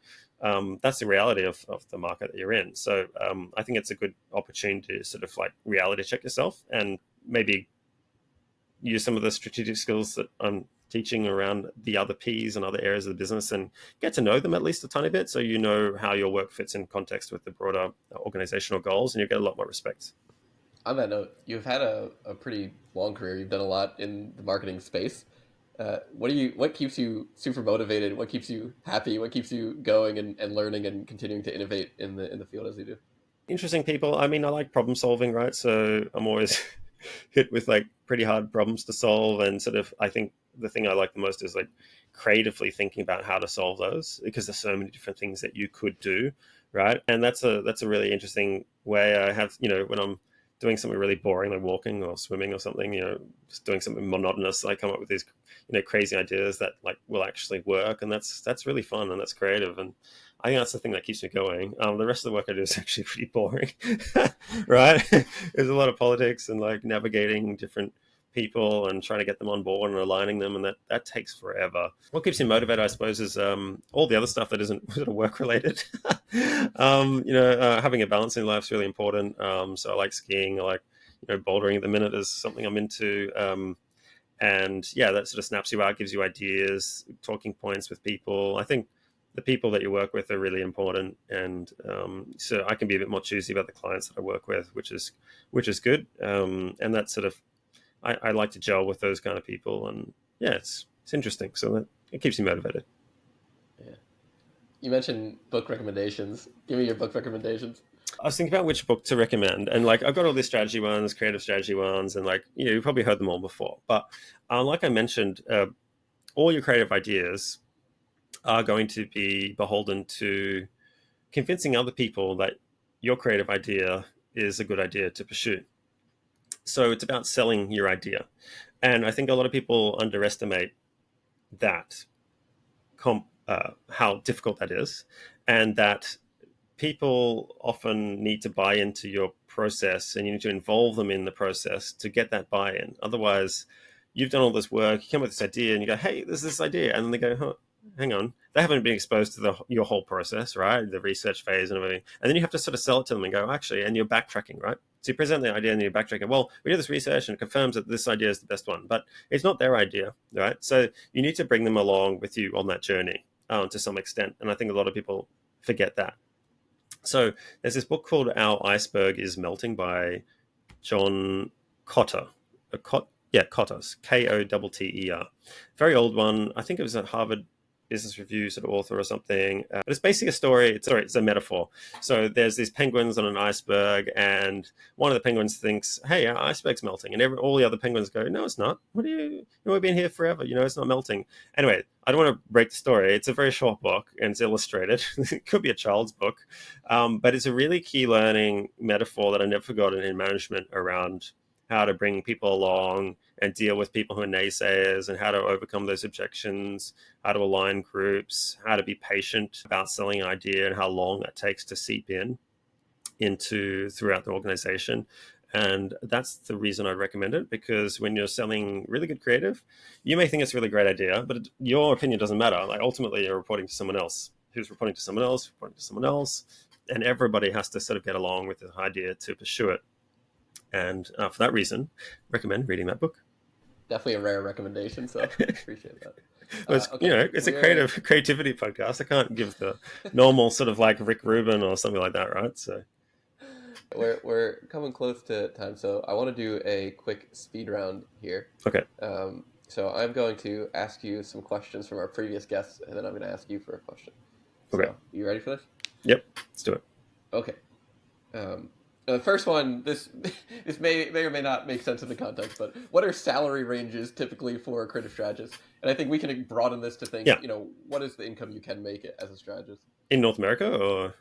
that's the reality of the market that you're in. So I think it's a good opportunity to sort of like reality check yourself and maybe use some of the strategic skills that I'm teaching around the other P's and other areas of the business and get to know them at least a tiny bit so you know how your work fits in context with the broader organizational goals, and you get a lot more respect. On that note, you've had a pretty long career. You've done a lot in the marketing space. What keeps you super motivated? What keeps you happy? What keeps you going and learning and continuing to innovate in the field as you do? Interesting people. I mean, I like problem solving, right? So I'm always hit with like pretty hard problems to solve, and sort of I think the thing I like the most is like creatively thinking about how to solve those because there's so many different things that you could do, right? And that's a really interesting way. I have when I'm doing something really boring like walking or swimming or something, just doing something monotonous, I come up with these crazy ideas that like will actually work, and that's really fun and that's creative, and I think that's the thing that keeps me going. The rest of the work I do is actually pretty boring, right? There's a lot of politics and like navigating different people and trying to get them on board and aligning them, and that takes forever. What keeps me motivated, I suppose, is all the other stuff that isn't sort of work related. Having a balance in life is really important. So I like skiing. I like bouldering at the minute is something I'm into. And yeah, that sort of snaps you out, gives you ideas, talking points with people. I think the people that you work with are really important, and so I can be a bit more choosy about the clients that I work with, which is good. And that sort of I like to gel with those kind of people, and yeah, it's interesting. So it keeps you motivated. Yeah. You mentioned book recommendations. Give me your book recommendations. I was thinking about which book to recommend, and like I've got all these strategy ones, creative strategy ones, and like you've probably heard them all before. But like I mentioned, all your creative ideas are going to be beholden to convincing other people that your creative idea is a good idea to pursue. So it's about selling your idea, and I think a lot of people underestimate that how difficult that is, and that people often need to buy into your process and you need to involve them in the process to get that buy-in. Otherwise, you've done all this work, you come up with this idea and you go, hey, there's this idea. And then they go, huh, hang on. They haven't been exposed to your whole process, right? The research phase and everything. And then you have to sort of sell it to them and go, actually, and you're backtracking, right? So you present the idea and you're backtracking. Well, we did this research and it confirms that this idea is the best one, but it's not their idea, right? So you need to bring them along with you on that journey. to some extent. And I think a lot of people forget that. So there's this book called Our Iceberg is Melting by John Cotter. Cotter's Kotter. Very old one. I think it was a Harvard Business Review sort of author or something. But it's basically a story. It's a metaphor. So there's these penguins on an iceberg, and one of the penguins thinks, "Hey, our iceberg's melting," and all the other penguins go, "No, it's not. What do you? We've been here forever. It's not melting." Anyway, I don't want to break the story. It's a very short book and it's illustrated. It could be a child's book, but it's a really key learning metaphor that I never forgotten in management around how to bring people along and deal with people who are naysayers, and how to overcome those objections, how to align groups, how to be patient about selling an idea, and how long that takes to seep into throughout the organization. And that's the reason I'd recommend it, because when you're selling really good creative, you may think it's a really great idea, but your opinion doesn't matter. Like, ultimately, you're reporting to someone else who's reporting to someone else, reporting to someone else, and everybody has to sort of get along with the idea to pursue it. And for that reason, recommend reading that book. Definitely a rare recommendation, so appreciate that. Well, it's, Okay, it's a creativity podcast. I can't give the normal sort of like Rick Rubin or something like that, right? So we're coming close to time, so I want to do a quick speed round here. okay, So I'm going to ask you some questions from our previous guests, and then I'm going to ask you for a question. okay, So, you ready for this? yep, let's do it. Okay. The first one, this this may or may not make sense in the context, but what are salary ranges typically for a creative strategist? And I think we can broaden this to think, Yeah. What is the income you can make as a strategist? In North America, or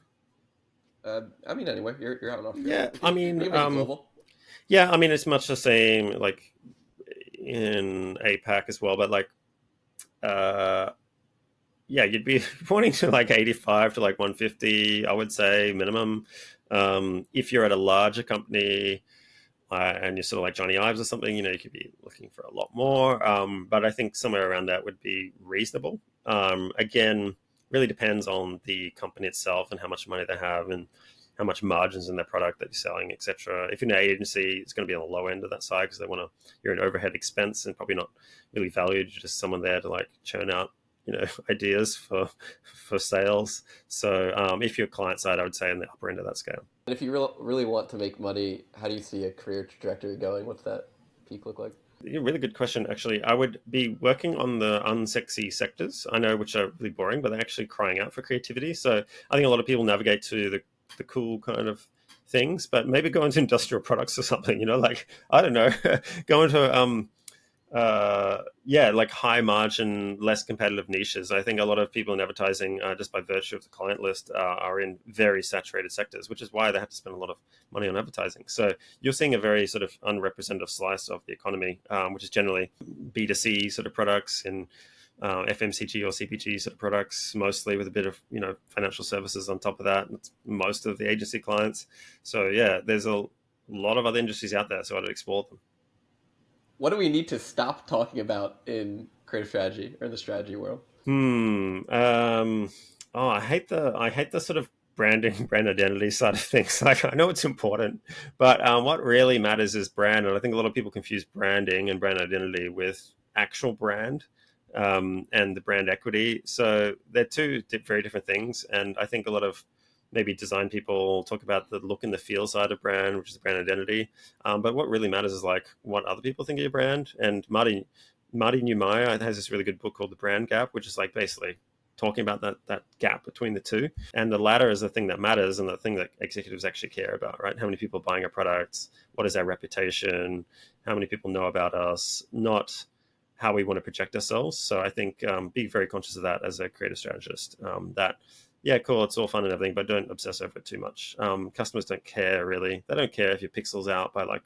I mean, anywhere. You're out in Australia. yeah, I mean, You can make it global. yeah, I mean, it's much the same like in APAC as well, but like, yeah, you'd be pointing to like 85 to like 150, I would say minimum. If you're at a larger company, and you're sort of like Johnny Ives or something, you could be looking for a lot more. But I think somewhere around that would be reasonable. Again, really depends on the company itself and how much money they have and how much margins in their product that you're selling, etc. If you're an agency, it's going to be on the low end of that side because you're an overhead expense and probably not really valued. You're just someone there to like churn out ideas for sales. So if you're client side, I would say in the upper end of that scale. And if you really want to make money, how do you see a career trajectory going? What's that peak look like? Really good question, actually. I would be working on the unsexy sectors, I know, which are really boring, but they're actually crying out for creativity. So I think a lot of people navigate to the cool kind of things, but maybe go into industrial products or something, like, I don't know, go into like high margin, less competitive niches. I think a lot of people in advertising, just by virtue of the client list, are in very saturated sectors, which is why they have to spend a lot of money on advertising. So you're seeing a very sort of unrepresentative slice of the economy, which is generally B2C sort of products and FMCG or CPG sort of products, mostly, with a bit of financial services on top of that. It's most of the agency clients. So yeah, there's a lot of other industries out there, so I'd explore them. What do we need to stop talking about in creative strategy or in the strategy world? I hate the sort of brand identity side of things. Like, I know it's important, but what really matters is brand. And I think a lot of people confuse branding and brand identity with actual brand, and the brand equity. So they're two very different things. And I think a lot of maybe design people talk about the look and the feel side of brand, which is the brand identity. But what really matters is like what other people think of your brand. And Marty Neumeier has this really good book called The Brand Gap, which is like basically talking about that gap between the two. And the latter is the thing that matters and the thing that executives actually care about, right? How many people are buying our products? What is our reputation? How many people know about us? Not how we want to project ourselves. So I think be very conscious of that as a creative strategist. That yeah, cool, it's all fun and everything, but don't obsess over it too much. Customers don't care, really. They don't care if your pixel's out by like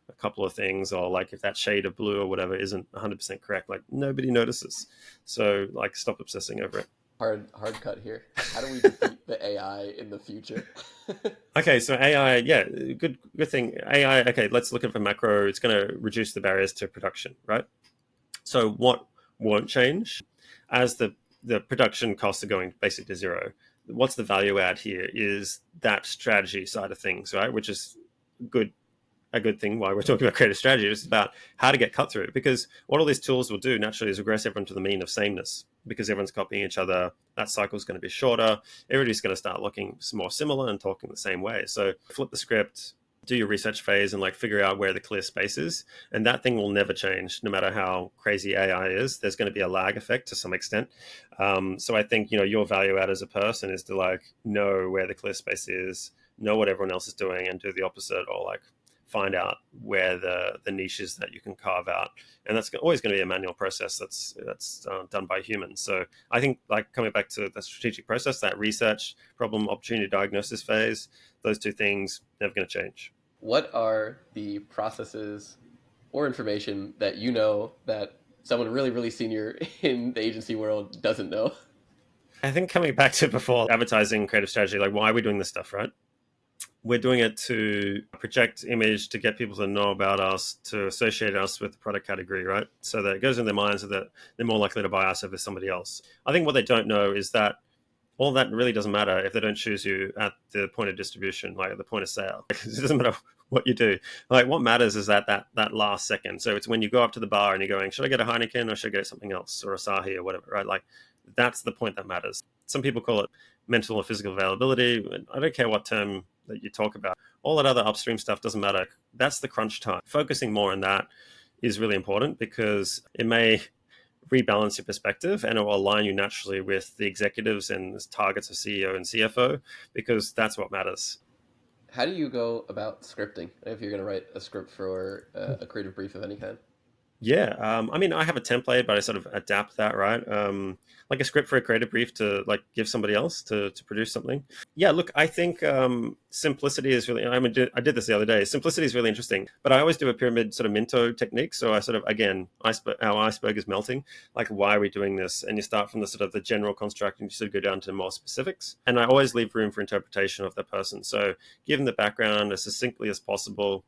a couple of things, or like if that shade of blue or whatever isn't 100% correct. Like, nobody notices. So like, stop obsessing over it. Hard cut here. How do we defeat the AI in the future? Okay, so AI, yeah, good thing. AI, okay, let's look at it for macro. It's going to reduce the barriers to production, right? So what won't change as the production costs are going basically to zero? What's the value add here is that strategy side of things, right? Which is good a good thing why we're talking about creative strategy. It's about how to get cut through, because what all these tools will do naturally is regress everyone to the mean of sameness, because everyone's copying each other. That cycle is going to be shorter. Everybody's going to start looking more similar and talking the same way. So flip the script, do your research phase, and like figure out where the clear space is. And that thing will never change, no matter how crazy AI is. There's going to be a lag effect to some extent. So I think, your value add as a person is to like know where the clear space is, know what everyone else is doing, and do the opposite, or like find out where the niches that you can carve out. And that's always going to be a manual process that's done by humans. So I think, like, coming back to the strategic process, that research, problem, opportunity, diagnosis phase, those two things never going to change. What are the processes or information that you know that someone really, really senior in the agency world doesn't know? I think coming back to before, advertising, creative strategy, like, why are we doing this stuff, right? We're doing it to project image, to get people to know about us, to associate us with the product category, right? So that it goes in their minds so that they're more likely to buy us over somebody else. I think what they don't know is that all that really doesn't matter if they don't choose you at the point of distribution, like at the point of sale. It doesn't matter what you do. Like, what matters is that last second. So it's when you go up to the bar and you're going, should I get a Heineken or should I get something else, or Asahi or whatever, right? Like, that's the point that matters. Some people call it mental or physical availability. I don't care what term that you talk about. All that other upstream stuff doesn't matter. That's the crunch time. Focusing more on that is really important, because it may rebalance your perspective and it will align you naturally with the executives and the targets of CEO and CFO, because that's what matters. How do you go about scripting if you're going to write a script for a creative brief of any kind? Yeah, I mean, I have a template, but I sort of adapt that, right? Like a script for a creative brief to like give somebody else to produce something. Yeah, look, I think simplicity is really. I did this the other day. Simplicity is really interesting, but I always do a pyramid sort of Minto technique. So I sort of, again, our iceberg is melting. Like, why are we doing this? And you start from the sort of the general construct, and you sort of go down to more specifics. And I always leave room for interpretation of the person. So give them the background as succinctly as possible,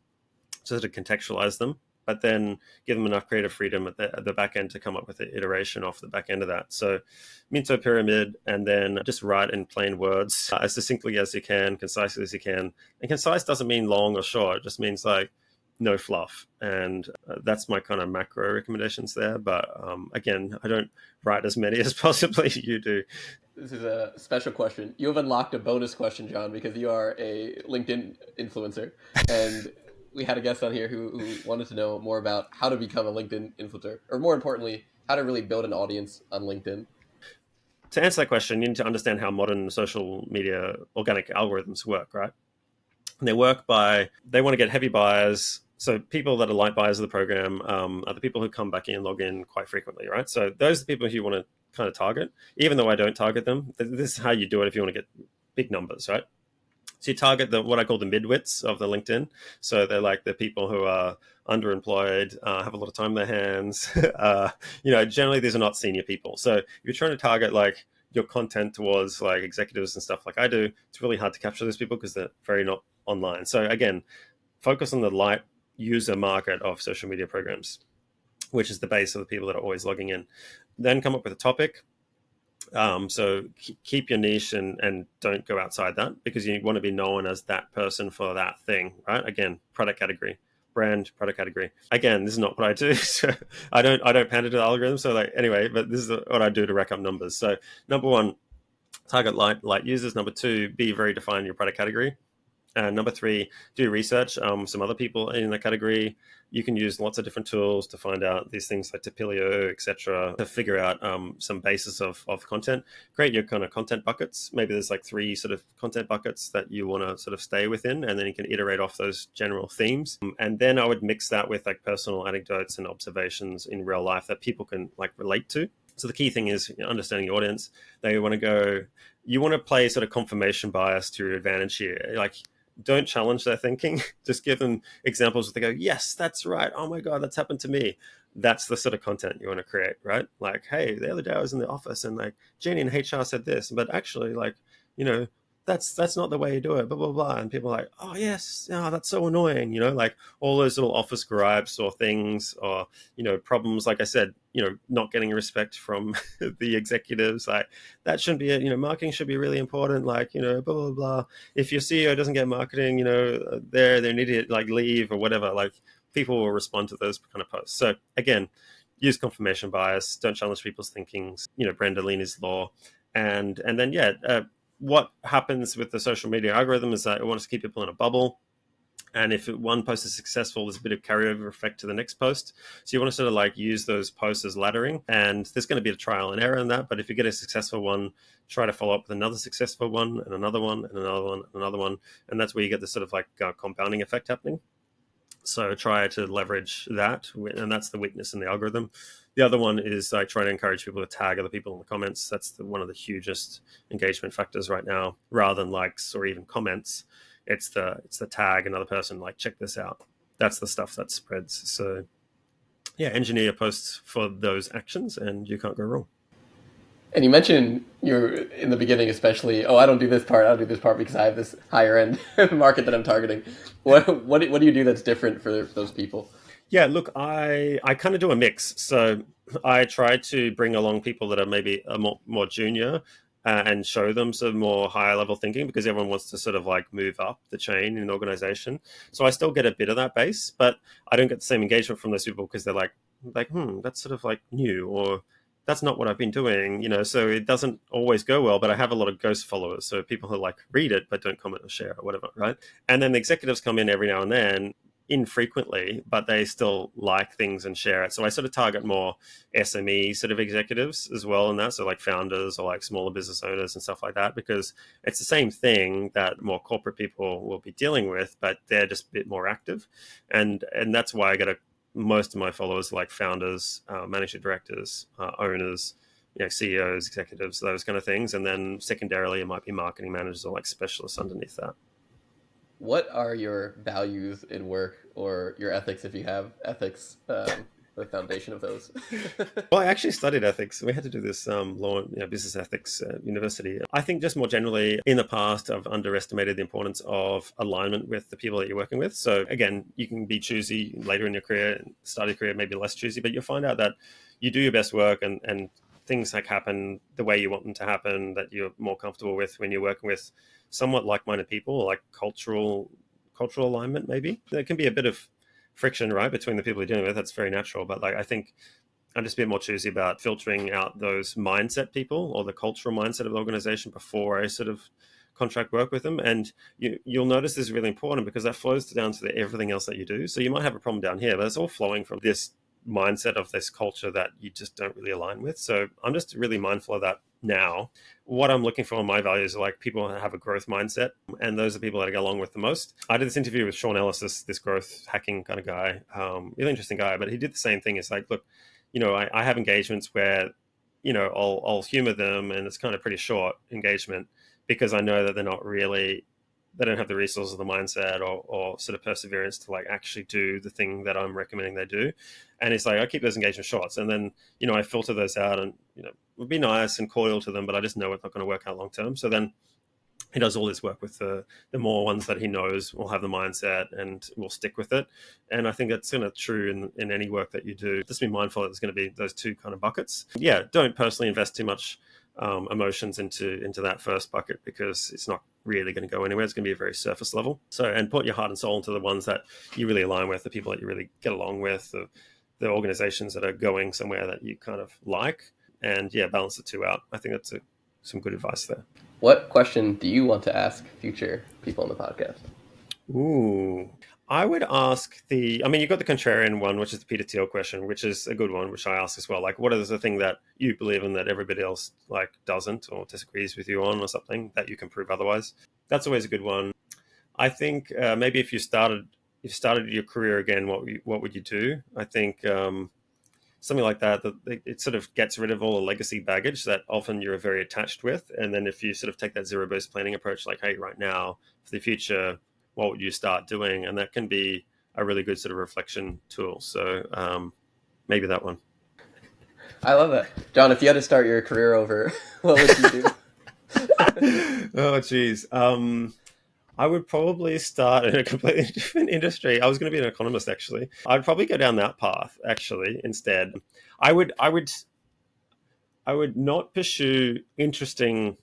so to contextualize them, but then give them enough creative freedom at the back end to come up with an iteration off the back end of that. So Minto pyramid, and then just write in plain words as succinctly as you can, concisely as you can. And concise doesn't mean long or short. It just means like no fluff. And that's my kind of macro recommendations there. But again, I don't write as many as possibly you do. This is a special question. You have unlocked a bonus question, John, because you are a LinkedIn influencer. And we had a guest on here who wanted to know more about how to become a LinkedIn influencer, or more importantly, how to really build an audience on LinkedIn. To answer that question, you need to understand how modern social media organic algorithms work, right? And they want to get heavy buyers. So people that are light buyers of the program are the people who come back in and log in quite frequently, right? So those are the people who you want to kind of target, even though I don't target them. This is how you do it if you want to get big numbers, right? So you target what I call the midwits of the LinkedIn. So they're like the people who are underemployed, have a lot of time in their hands. Generally these are not senior people. So if you're trying to target like your content towards like executives and stuff like I do, it's really hard to capture those people because they're very not online. So again, focus on the light user market of social media programs, which is the base of the people that are always logging in. Then come up with a topic. So keep your niche and don't go outside that, because you want to be known as that person for that thing, right? Again, product category, brand, product category. Again, this is not what I do. So I don't pander to the algorithm. So like, anyway, but this is what I do to rack up numbers. So number one, target light users. Number two, be very defined in your product category. And number three, do research. Some other people in the category. You can use lots of different tools to find out these things like Tapilio, etc., to figure out some basis of content. Create your kind of content buckets. Maybe there's like three sort of content buckets that you want to sort of stay within, and then you can iterate off those general themes. And then I would mix that with like personal anecdotes and observations in real life that people can like relate to. So the key thing is understanding your audience. You want to play sort of confirmation bias to your advantage here. Like, don't challenge their thinking. Just give them examples where they go, yes, that's right. Oh my God, that's happened to me. That's the sort of content you want to create, right? Like, hey, the other day I was in the office and like Jenny in HR said this, but actually like, that's not the way you do it, blah blah blah. And people are like, oh yes, oh, that's so annoying, like all those little office gripes or things, or problems, like I said, not getting respect from the executives. Like that shouldn't be it. Marketing should be really important, like blah blah blah. If your CEO doesn't get marketing, they're an idiot, like leave or whatever. Like people will respond to those kind of posts. So again, use confirmation bias, don't challenge people's thinkings, Brandolini's law. And then what happens with the social media algorithm is that it wants to keep people in a bubble. And if one post is successful, there's a bit of carryover effect to the next post. So you want to sort of like use those posts as laddering. And there's going to be a trial and error in that. But if you get a successful one, try to follow up with another successful one and another one and another one and another one. And that's where you get this sort of like compounding effect happening. So try to leverage that. And that's the weakness in the algorithm. The other one is I try to encourage people to tag other people in the comments. That's one of the hugest engagement factors right now, rather than likes or even comments. It's the tag another person, like, check this out. That's the stuff that spreads. So yeah, engineer your posts for those actions and you can't go wrong. And you mentioned you're in the beginning, especially. Oh, I don't do this part. I don't do this part because I have this higher end market that I'm targeting. What do you do that's different for those people? Yeah, look, I kind of do a mix. So I try to bring along people that are maybe a more junior, and show them some more higher level thinking, because everyone wants to sort of like move up the chain in an organization. So I still get a bit of that base, but I don't get the same engagement from those people because they're like, that's sort of like new, or that's not what I've been doing, so it doesn't always go well. But I have a lot of ghost followers, so people who like read it but don't comment or share or whatever, right? And then the executives come in every now and then, infrequently, but they still like things and share it. So I sort of target more SME sort of executives as well in that. So like founders or like smaller business owners and stuff like that, because it's the same thing that more corporate people will be dealing with, but they're just a bit more active. And that's why I get most of my followers like founders, managing directors, owners, CEOs, executives, those kind of things. And then secondarily, it might be marketing managers or like specialists underneath that. What are your values in work, or your ethics, if you have ethics, the foundation of those? Well, I actually studied ethics. We had to do this law, business ethics at university. I think just more generally, in the past, I've underestimated the importance of alignment with the people that you're working with. So again, you can be choosy later in your career, start your career maybe less choosy, but you'll find out that you do your best work, and things like happen the way you want them to happen, that you're more comfortable with when you're working with somewhat like-minded people, or like cultural alignment. Maybe there can be a bit of friction, right, between the people you're dealing with. That's very natural. But like, I think I'm just a bit more choosy about filtering out those mindset people or the cultural mindset of the organization before I sort of contract work with them. And you'll notice this is really important, because that flows down to everything else that you do. So you might have a problem down here, but it's all flowing from this mindset of this culture that you just don't really align with. So I'm just really mindful of that now. What I'm looking for in my values are like people that have a growth mindset, and those are people that I get along with the most. I did this interview with Sean Ellis, this growth hacking kind of guy, really interesting guy, but he did the same thing. It's like, look, I have engagements where, I'll humor them, and it's kind of pretty short engagement, because I know that they don't have the resources or the mindset or sort of perseverance to like actually do the thing that I'm recommending they do. And it's like, I keep those engagement shorts, and then, I filter those out, and, would be nice and cordial to them, but I just know it's not going to work out long term. So then he does all this work with the more ones that he knows will have the mindset and will stick with it. And I think that's kind of true in any work that you do. Just be mindful that there's going to be those two kind of buckets. Yeah, don't personally invest too much emotions into that first bucket, because it's not really going to go anywhere. It's going to be a very surface level. So, and put your heart and soul into the ones that you really align with, the people that you really get along with, the organizations that are going somewhere that you kind of like, and balance the two out. I think that's some good advice there. What question do you want to ask future people on the podcast? Ooh, I would ask you've got the contrarian one, which is the Peter Thiel question, which is a good one, which I ask as well. Like, what is the thing that you believe in that everybody else like doesn't or disagrees with you on, or something that you can prove otherwise? That's always a good one. I think maybe if you started your career again, what would you do? I think something like that it sort of gets rid of all the legacy baggage that often you're very attached with. And then if you sort of take that zero-based planning approach, like, hey, right now, for the future, what would you start doing? And that can be a really good sort of reflection tool. So maybe that one. I love that. John, if you had to start your career over, what would you do? Oh, geez. I would probably start in a completely different industry. I was going to be an economist, actually. I'd probably go down that path, actually, instead. I would, I would, I would not pursue interesting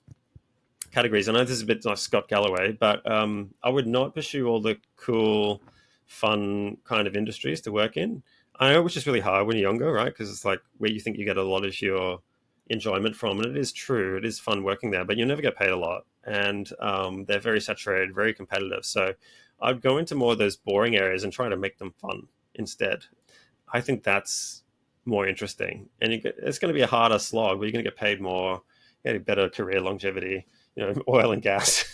categories. I know this is a bit like Scott Galloway, but I would not pursue all the cool, fun kind of industries to work in. I know, which is really hard when you're younger, right? Because it's like where you think you get a lot of your enjoyment from, and it is true. It is fun working there, but you'll never get paid a lot, and they're very saturated, very competitive. So I'd go into more of those boring areas and try to make them fun instead. I think that's more interesting, and it's going to be a harder slog, but you're going to get paid more, get better career longevity. Oil and gas,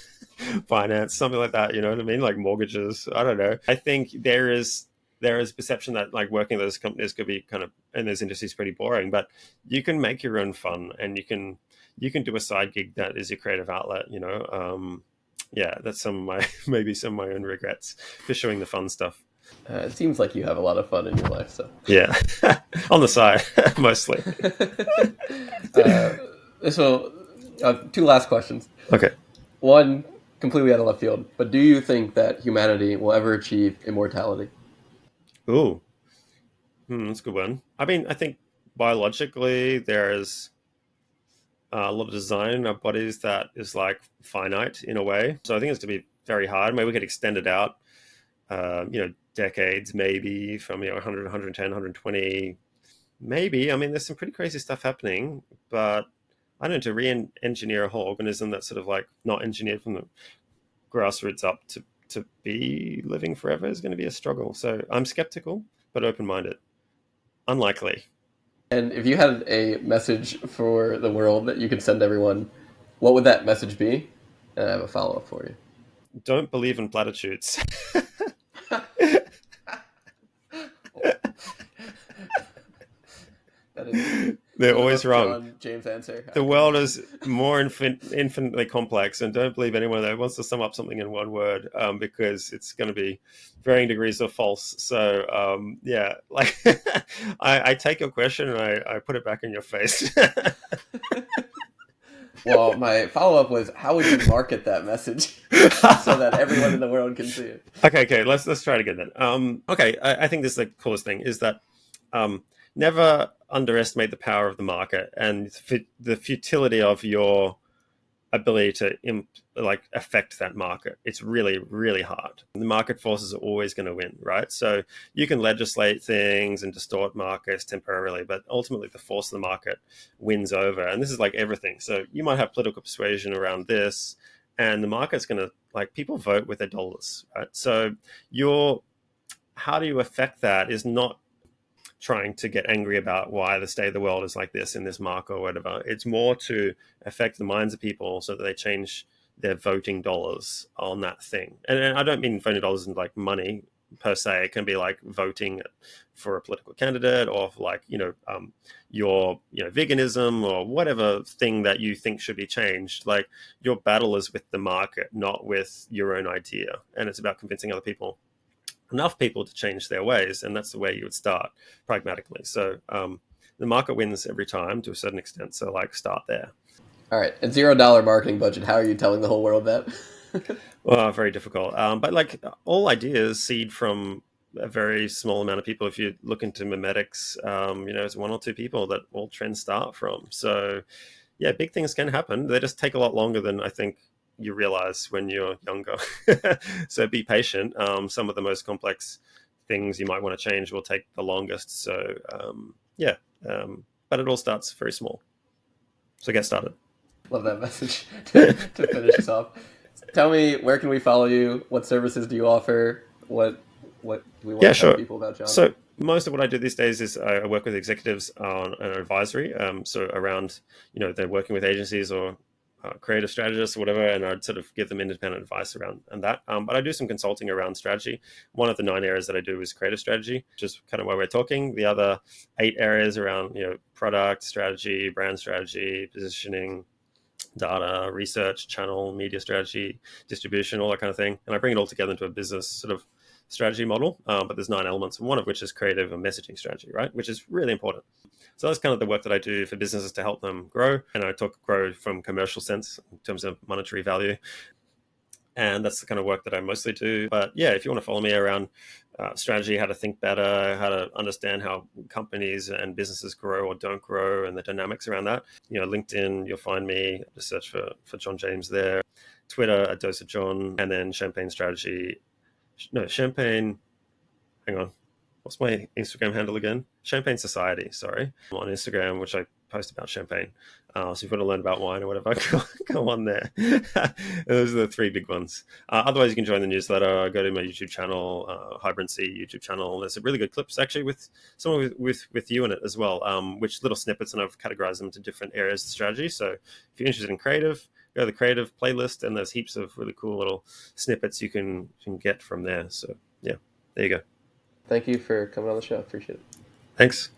finance, something like that. You know what I mean? Like mortgages. I don't know. I think there is perception that like working at those companies could be kind of in those industries pretty boring, but you can make your own fun, and you can do a side gig that is your creative outlet. Yeah, that's some of my maybe some of my own regrets pursuing the fun stuff. It seems like you have a lot of fun in your life, so. Yeah, on the side mostly. uh, so, two last questions. Okay. One, completely out of left field, but do you think that humanity will ever achieve immortality? Ooh, that's a good one. I mean, I think biologically there's a lot of design in our bodies that is like finite in a way. So I think it's going to be very hard. Maybe we could extend it out, decades, maybe from 100, 110, 120. Maybe. I mean, there's some pretty crazy stuff happening, but I don't know, to re-engineer a whole organism that's sort of like not engineered from the grassroots up to be living forever is going to be a struggle. So I'm skeptical, but open-minded. Unlikely. And if you had a message for the world that you could send everyone, what would that message be? And I have a follow up for you. Don't believe in platitudes. That is They're the always most wrong. John James answer I The could world get. is more infinitely complex, and don't believe anyone that wants to sum up something in one word, because it's going to be varying degrees of false. So, yeah, like I take your question and I put it back in your face. Well, my follow up was how would you market that message so that everyone in the world can see it? Okay. Let's try it again then. Okay, I think this is the coolest thing is that um, never underestimate the power of the market and the futility of your ability to like affect that market. It's really, really hard. The market forces are always going to win, right? So you can legislate things and distort markets temporarily, but ultimately the force of the market wins over. And this is like everything. So you might have political persuasion around this, and the market's going to like people vote with their dollars, right? So your how do you affect that is not trying to get angry about why the state of the world is like this in this market or whatever. It's more to affect the minds of people so that they change their voting dollars on that thing. And I don't mean voting dollars in like money per se. It can be like voting for a political candidate or for like, your, veganism or whatever thing that you think should be changed. Like your battle is with the market, not with your own idea. And it's about convincing other people enough people to change their ways, and that's the way you would start pragmatically. So the market wins every time to a certain extent. So like start there. All right, a $0 marketing budget. How are you telling the whole world that? Well, very difficult. But like all ideas seed from a very small amount of people. If you look into memetics, it's one or two people that all trends start from. So yeah, big things can happen. They just take a lot longer than I think you realize when you're younger. So be patient. Some of the most complex things you might want to change will take the longest. So yeah, but it all starts very small. So get started. Love that message to finish us off. Tell me, where can we follow you? What services do you offer? What do we want Yeah, to tell sure. people about John? So most of what I do these days is I work with executives on an advisory. So around, they're working with agencies or creative strategists or whatever, and I'd sort of give them independent advice around and that. But I do some consulting around strategy. One of the 9 areas that I do is creative strategy, just kind of why we're talking. The other 8 areas around, product strategy, brand strategy, positioning, data, research, channel, media strategy, distribution, all that kind of thing. And I bring it all together into a business sort of strategy model, but there's 9 elements, and one of which is creative and messaging strategy, right? Which is really important. So that's kind of the work that I do for businesses to help them grow. And I talk grow from commercial sense in terms of monetary value. And that's the kind of work that I mostly do. But yeah, if you want to follow me around strategy, how to think better, how to understand how companies and businesses grow or don't grow, and the dynamics around that, LinkedIn, you'll find me. Just search for John James there. Twitter, a dose of John, and then Champagne Strategy. No, Champagne. Hang on. What's my Instagram handle again? Champagne Society, sorry. I'm on Instagram, which I post about champagne. So if you want to learn about wine or whatever, go on there. Those are the 3 big ones. Otherwise, you can join the newsletter. Go to my YouTube channel, Hybrancy YouTube channel. There's some really good clips actually with someone with you in it as well, which little snippets, and I've categorized them to different areas of strategy. So if you're interested in creative, go to the creative playlist, and there's heaps of really cool little snippets you can get from there. So yeah, there you go. Thank you for coming on the show. Appreciate it. Thanks.